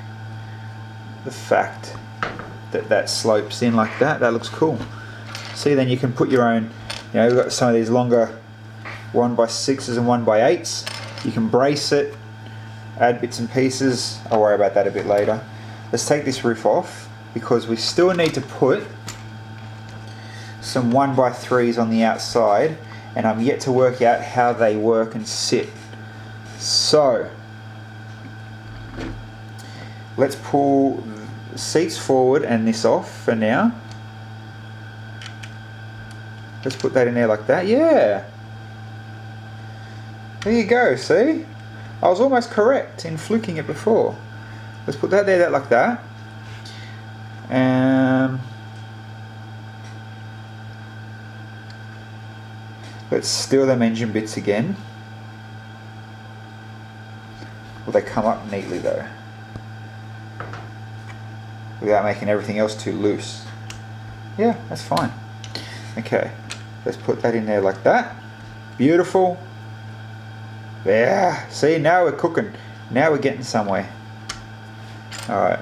the fact that that slopes in like that. That looks cool. See, then you can put your own, you know, we've got some of these longer 1x6s and 1x8s. You can brace it, add bits and pieces. I'll worry about that a bit later. Let's take this roof off, because we still need to put some 1x3s on the outside, and I'm yet to work out how they work and sit. So let's pull the seats forward and this off for now. Let's put that in there like that. Yeah. There you go, see? I was almost correct in fluking it before. Let's put that there, that like that. Let's steal them engine bits again. Will they come up neatly though? Without making everything else too loose. Yeah, that's fine. Okay, let's put that in there like that. Beautiful. Yeah, see, now we're cooking. Now we're getting somewhere. Alright.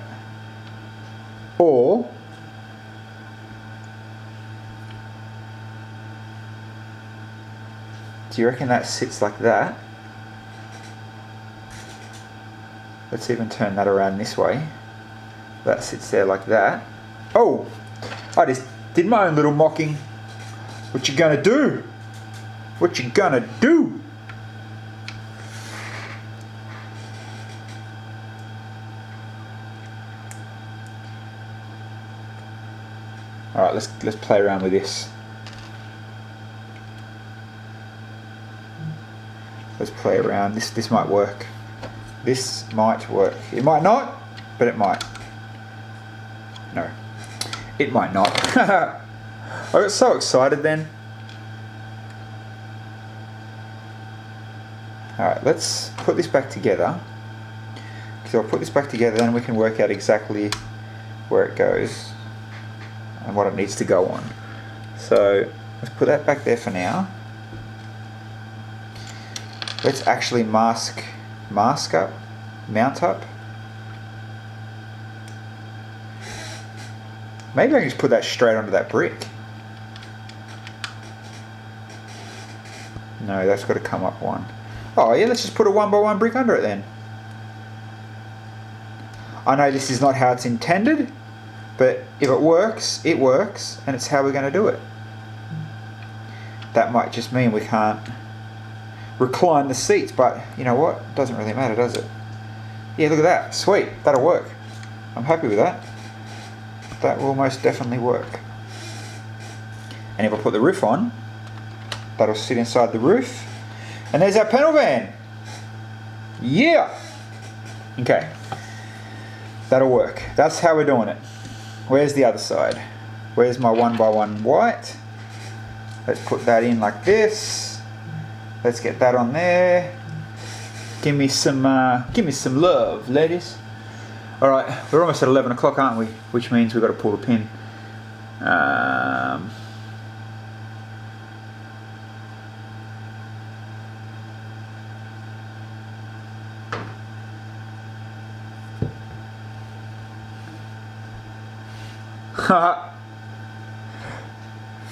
Or do you reckon that sits like that? Let's even turn that around this way. That sits there like that. Oh! I just did my own little mocking. What you gonna do? What you gonna do? Alright, let's play around with this. Let's play around. This might work. This might work. It might not, but it might. No. It might not. I got so excited then. Alright, let's put this back together. So I'll put this back together, then we can work out exactly where it goes and what it needs to go on. So let's put that back there for now. Let's actually mount up. Maybe I can just put that straight onto that brick. No, that's got to come up one. Oh yeah, let's just put a 1x1 brick under it then. I know this is not how it's intended, but if it works, and it's how we're going to do it. That might just mean we can't recline the seats, but you know what? Doesn't really matter, does it? Yeah, look at that. Sweet. That'll work. I'm happy with that. That will most definitely work. And if I put the roof on, that'll sit inside the roof. And there's our panel van. Yeah! Okay. That'll work. That's how we're doing it. Where's the other side? Where's my 1x1 white? Let's put that in like this. Let's get that on there. Give me some love, ladies. All right, we're almost at 11 o'clock, aren't we? Which means we've got to pull the pin.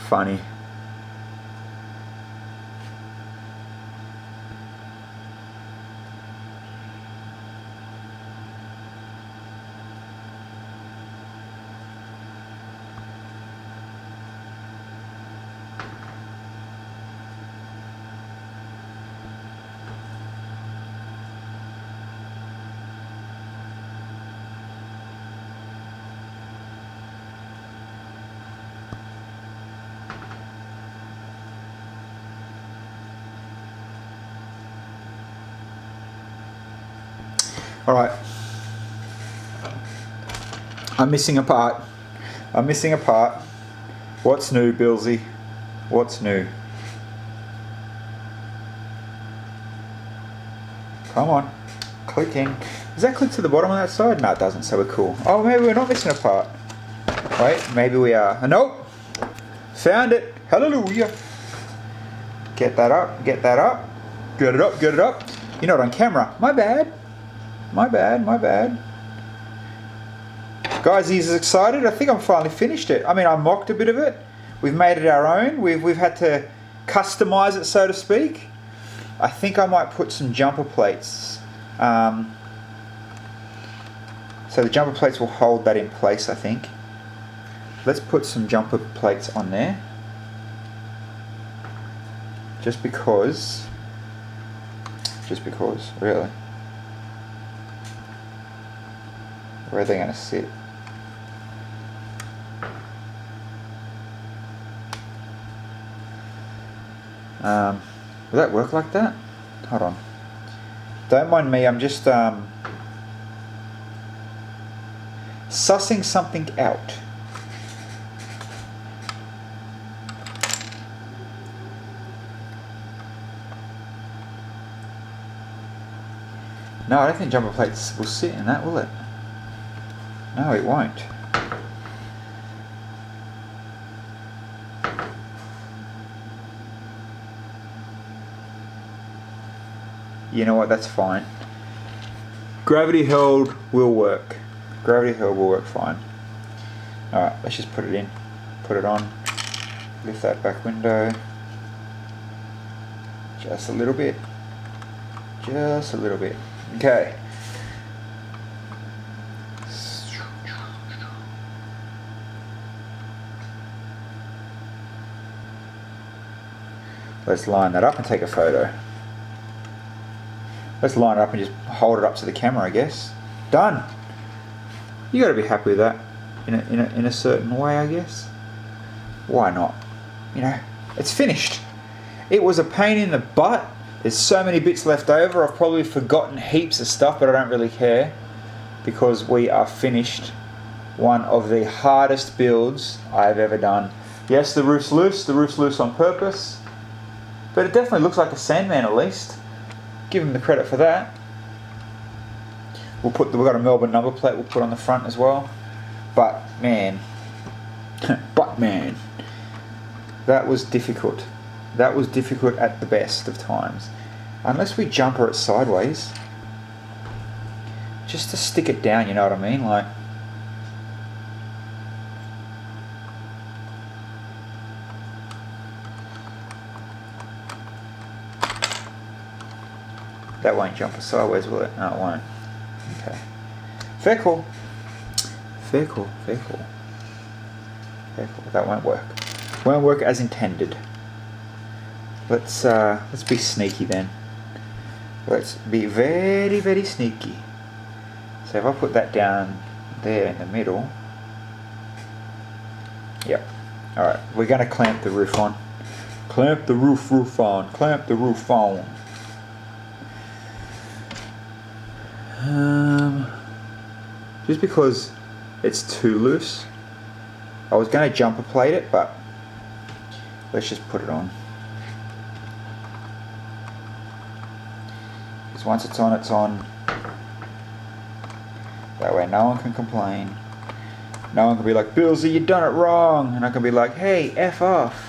Funny. Alright. I'm missing a part. I'm missing a part. What's new, Billsy? What's new? Come on. Click in. Does that click to the bottom on that side? No, it doesn't, so we're cool. Oh, maybe we're not missing a part. Wait, maybe we are. Nope. Found it. Hallelujah. Get that up. Get that up. Get it up. Get it up. You're not on camera. My bad. My bad. My bad. Guys, he's excited. I think I'm finally finished it. I mean, I mocked a bit of it. We've made it our own. We've had to customize it, so to speak. I think I might put some jumper plates. So the jumper plates will hold that in place, I think. Let's put some jumper plates on there. Just because, really. Where are they going to sit? Will that work like that? Hold on. Don't mind me, I'm just sussing something out. No, I don't think jumper plates will sit in that, will it? No, it won't. You know what, that's fine. Gravity held will work. Gravity held will work fine. Alright, let's just put it in. Put it on. Lift that back window. Just a little bit. Just a little bit. Okay. Let's line that up and take a photo. Let's line it up and just hold it up to the camera, I guess. Done. You got to be happy with that in a certain way, I guess. Why not? You know, it's finished. It was a pain in the butt. There's so many bits left over. I've probably forgotten heaps of stuff, but I don't really care because we are finished. One of the hardest builds I've ever done. Yes, the roof's loose. The roof's loose on purpose, but it definitely looks like a Sandman at least. Give him the credit for that. We've got a Melbourne number plate we'll put on the front as well. But man, that was difficult. That was difficult at the best of times. Unless we jumper it sideways, just to stick it down. You know what I mean? Like. That won't jumper sideways, will it? No, it won't. Okay. Fair call. Fair call. Fair call. Fair call. That won't work. Won't work as intended. Let's be sneaky then. Let's be very, very sneaky. So if I put that down there in the middle. Yep. Alright, we're going to clamp the roof on. Clamp the roof on. Clamp the roof on. Just because it's too loose. I was going to jumper plate it, but let's just put it on. Because once it's on, it's on. That way no one can complain. No one can be like, Billsy, you done it wrong. And I can be like, hey, F off.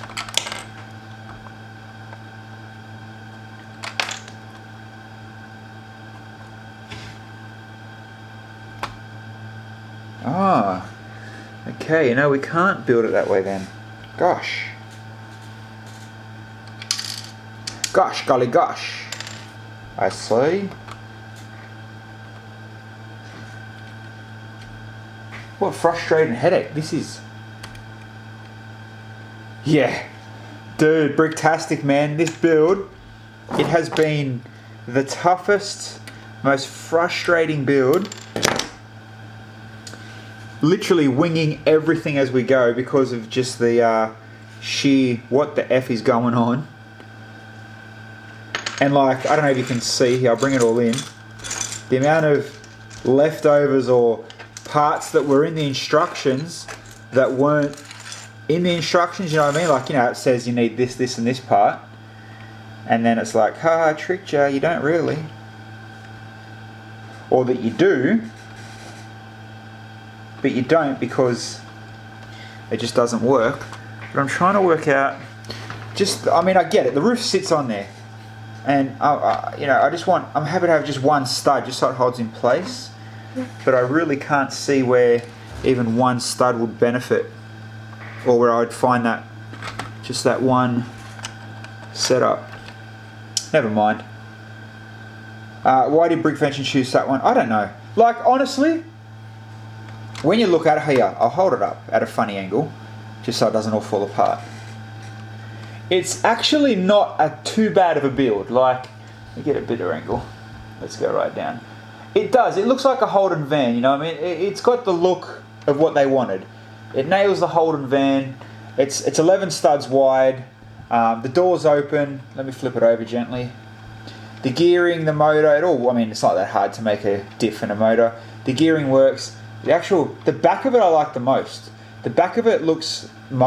Ah, okay, no, we can't build it that way then. Gosh. Gosh, golly gosh. I see. What frustrating headache this is. Yeah. Dude, bricktastic, man. This build, it has been the toughest, most frustrating build. Literally winging everything as we go because of just the sheer what the F is going on. And like, I don't know if you can see here, I'll bring it all in. The amount of leftovers or parts that were in the instructions that weren't in the instructions, you know what I mean? Like, you know, it says you need this, this and this part. And then it's like, ha, tricked you, you don't really. Or that you do, but you don't because it just doesn't work. But I'm trying to work out, I mean, I get it, the roof sits on there. And, you know, I'm happy to have just one stud just so it holds in place. But I really can't see where even one stud would benefit. Or where I would find that, just that one setup. Never mind. Why did Brick Vention choose that one? I don't know. Like, honestly, when you look at it here, I'll hold it up at a funny angle, just so it doesn't all fall apart. It's actually not too bad of a build. Like, let me get a better angle. Let's go right down. It does. It looks like a Holden van, you know what I mean? It's got the look of what they wanted. It nails the Holden van. It's 11 studs wide. The door's open. Let me flip it over gently. The gearing, the motor, I mean, it's not that hard to make a diff in a motor. The gearing works. The back of it I like the most. The back of it looks there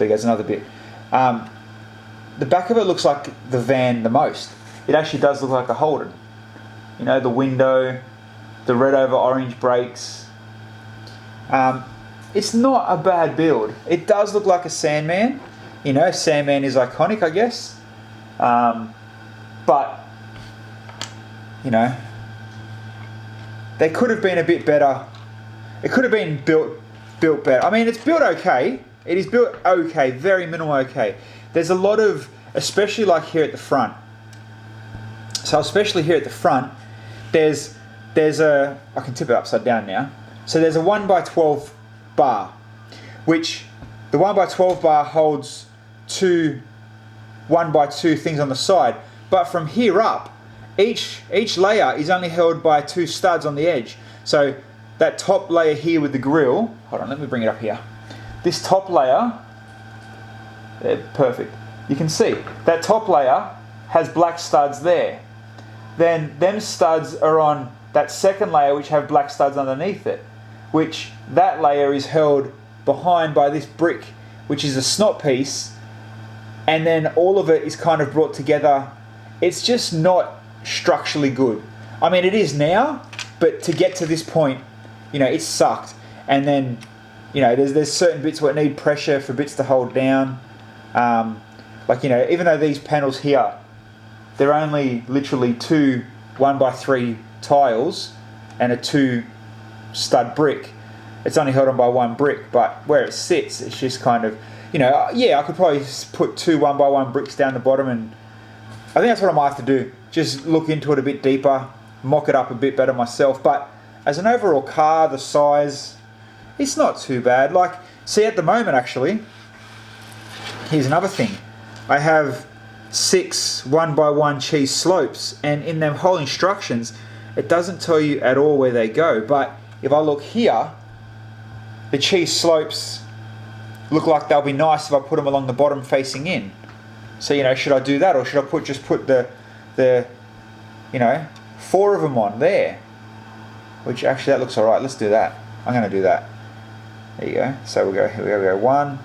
goes another bit. The back of it looks like the van the most. It actually does look like a Holden. You know, the window, the red over orange brakes. It's not a bad build. It does look like a Sandman. You know, Sandman is iconic, I guess. But, you know, they could have been a bit better. It could have been built better. I mean, it's built okay. It is built okay, very minimal okay. There's a lot of, especially like here at the front. So especially here at the front, there's a, I can tip it upside down now. So there's a 1x12 bar, which the 1x12 bar holds two 1x2 things on the side. But from here up, each layer is only held by 2 studs on the edge. So that top layer here with the grille, hold on, let me bring it up here. This top layer, perfect. You can see that top layer has black studs there. Then them studs are on that second layer which have black studs underneath it, which that layer is held behind by this brick, which is a snot piece, and then all of it is kind of brought together. It's just not structurally good. I mean, it is now, but to get to this point, you know, it sucked. And then, you know, there's certain bits where it need pressure for bits to hold down. Like, you know, even though these panels here, they're only literally 2 1x3 tiles and a 2 stud brick. It's only held on by 1 brick, but where it sits, it's just kind of, you know, yeah, I could probably put 2 1x1 bricks down the bottom, and I think that's what I might have to do. Just look into it a bit deeper, mock it up a bit better myself. But as an overall car, the size, it's not too bad. Like, see, at the moment, actually, here's another thing. I have 6 1x1 cheese slopes, and in them whole instructions, it doesn't tell you at all where they go. But if I look here, the cheese slopes look like they'll be nice if I put them along the bottom facing in. So, you know, should I do that, or should I just put the you know, 4 of them on there? Which actually, that looks alright. Let's do that. I'm going to do that. There you go. So we'll go, here we go, 1,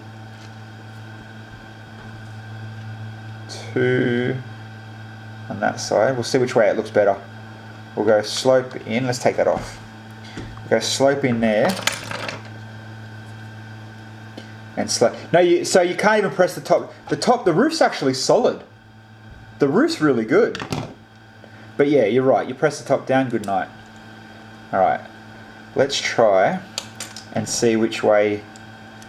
2 on that side. We'll see which way it looks better. We'll go slope in. Let's take that off. We'll go slope in there. And slope. No, so you can't even press the top. The roof's actually solid. The roof's really good. But yeah, you're right. You press the top down, good night. Alright. Let's try and see which way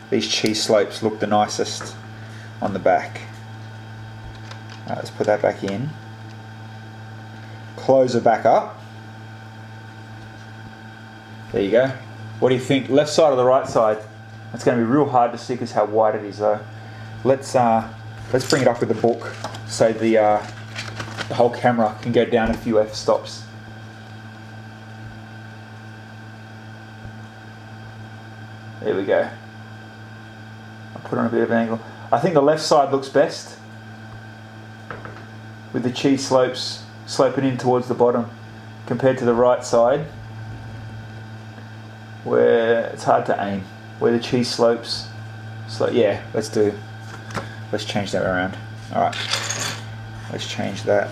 these cheese slopes look the nicest on the back. Alright, let's put that back in. Close it back up. There you go. What do you think? Left side or the right side? It's going to be real hard to see because how wide it is though. Let's bring it up with the book so the whole camera can go down a few f-stops. There we go. I'll put on a bit of an angle. I think the left side looks best with the cheese slopes sloping in towards the bottom. compared to the right side, where it's hard to aim, where the cheese slopes. So yeah, let's change that around. Alright, let's change that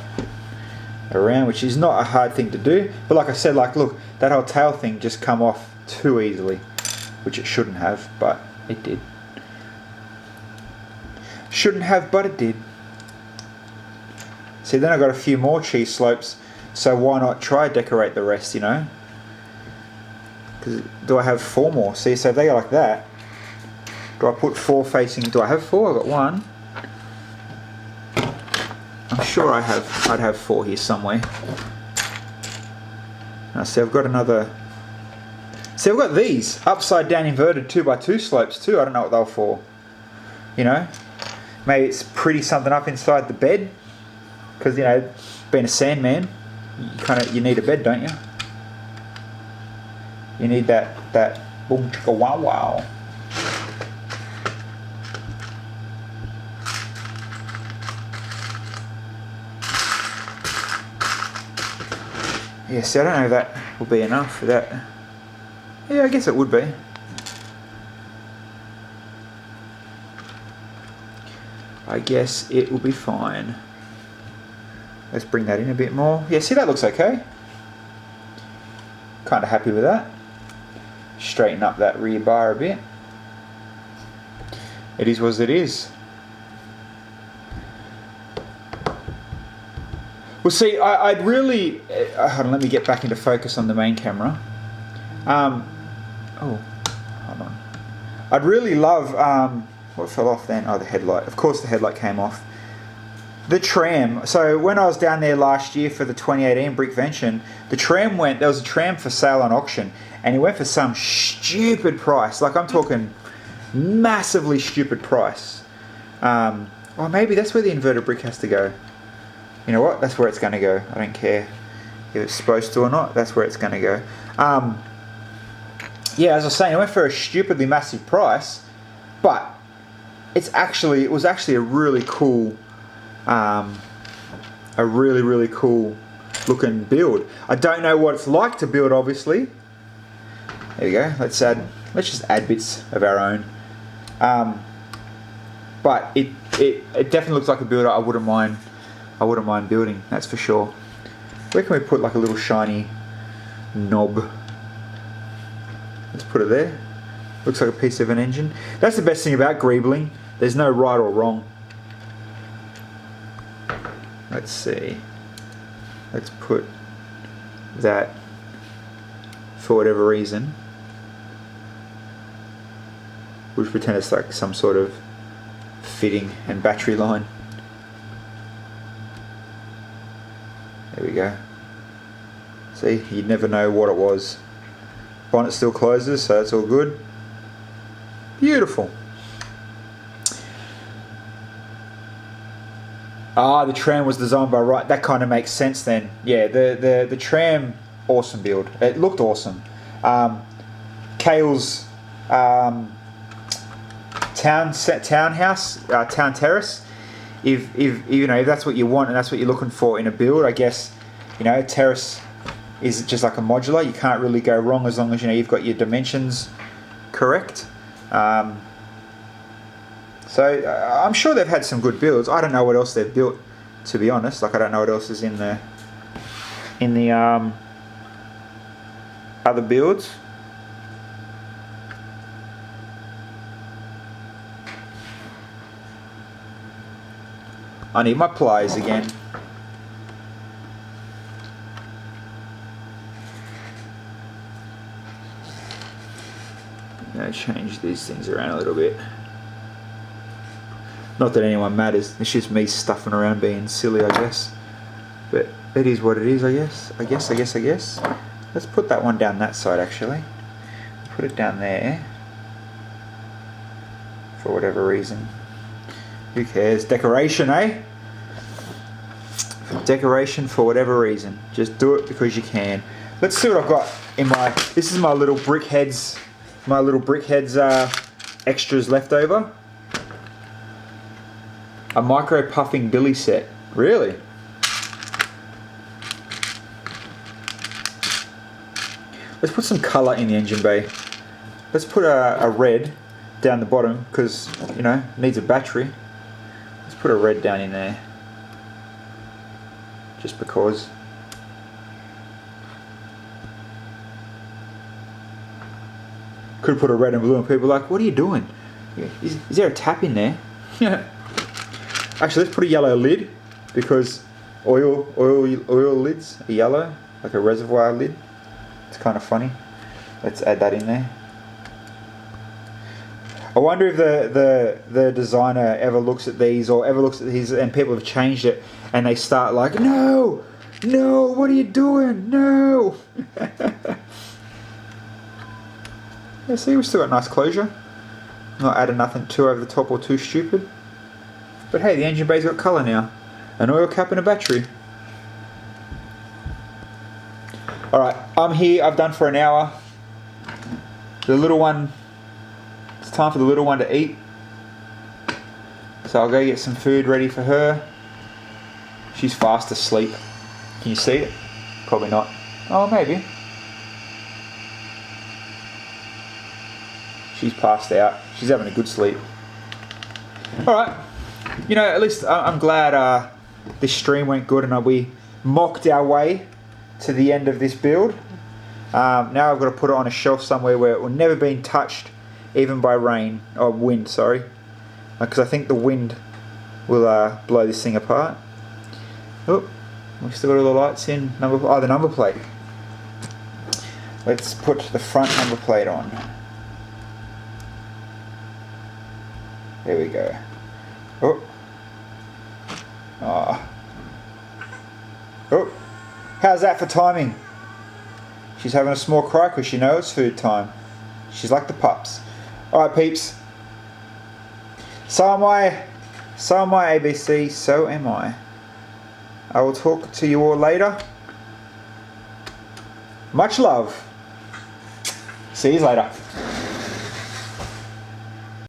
around, which is not a hard thing to do, but like I said, like look, that whole tail thing just come off too easily, which it shouldn't have, but it did. Shouldn't have, but it did. See, then I got a few more cheese slopes, so why not try decorate the rest, you know? Because do I have 4 more? See, so if they go like that, do I put 4 facing? Do I have 4? I've got 1. I'm sure I'd have 4 here somewhere. Now, see, I've got another. See, I've got these upside down inverted 2x2 slopes too. I don't know what they're for. You know, maybe it's pretty something up inside the bed. Because, you know, being a Sandman, you need a bed, don't you? You need that boom chicka wow wow. Yeah, see, I don't know if that will be enough for that. Yeah, I guess it would be. I guess it will be fine. Let's bring that in a bit more. Yeah, see, that looks okay. Kind of happy with that. Straighten up that rear bar a bit. It is what it is. Well, see, I'd really... hold on, let me get back into focus on the main camera. Oh, hold on. I'd really love... what fell off then? Oh, the headlight. Of course the headlight came off. The tram. So when I was down there last year for the 2018 Brickvention, the tram went... There was a tram for sale on auction, and it went for some stupid price. Like, I'm talking massively stupid price. Well, maybe that's where the inverted brick has to go. You know what? That's where it's going to go. I don't care if it's supposed to or not. That's where it's going to go. Yeah, as I was saying, it went for a stupidly massive price, but it was actually a really cool, a really cool looking build. I don't know what it's like to build, obviously. There we go. Let's just add bits of our own. But it definitely looks like a build I wouldn't mind building, that's for sure. Where can we put like a little shiny knob? Let's put it there. Looks like a piece of an engine. That's the best thing about greebling. There's no right or wrong. Let's see. Let's put that, for whatever reason, we'll pretend it's like some sort of fitting and battery line. There we go. See, you'd never know what it was. Bonnet still closes, so that's all good. Beautiful. Ah, the tram was designed by Wright. That kind of makes sense then. Yeah, the tram, awesome build. It looked awesome. Kale's townhouse, town terrace. If you know, if that's what you want and that's what you're looking for in a build, I guess, you know, terrace is just like a modular. You can't really go wrong as long as, you know, you've got your dimensions correct. So I'm sure they've had some good builds. I don't know what else they've built, to be honest. Like, I don't know what else is in the other builds. I need my pliers again. I'm going to change these things around a little bit. Not that anyone matters, it's just me stuffing around being silly, I guess. But it is what it is, I guess. I guess. Let's put that one down that side, actually. Put it down there. For whatever reason. Who cares? Decoration, eh? Decoration for whatever reason. Just do it because you can. Let's see what I've got in my... This is my little brickheads. My little brickheads extras left over. A micro puffing billy set. Really? Let's put some colour in the engine bay. Let's put a red down the bottom because, you know, it needs a battery. Let's put a red down in there. Just because. Could put a red and blue and people are like, what are you doing? Is there a tap in there? Actually, let's put a yellow lid because oil lids are yellow, like a reservoir lid. It's kind of funny. Let's add that in there. I wonder if the designer ever looks at these or ever looks at these and people have changed it and they start like, no, what are you doing? No. Yeah, see, we've still got nice closure. Not adding nothing too over the top or too stupid. But hey, the engine bay's got colour now. An oil cap and a battery. Alright, I'm here. I've done for an hour. The little one, it's time for the little one to eat. So I'll go get some food ready for her. She's fast asleep. Can you see it? Probably not. Oh, maybe. She's passed out. She's having a good sleep. Alright. You know, at least I'm glad this stream went good and we mocked our way to the end of this build. Now I've got to put it on a shelf somewhere where it will never be touched even by rain, or wind, sorry. Because I think the wind will blow this thing apart. Oh, we've still got all the lights in. The number plate. Let's put the front number plate on. There we go. Oh. Oh. How's that for timing? She's having a small cry because she knows it's food time. She's like the pups. Alright, peeps. So am I ABC, so am I. I will talk to you all later. Much love. See you later.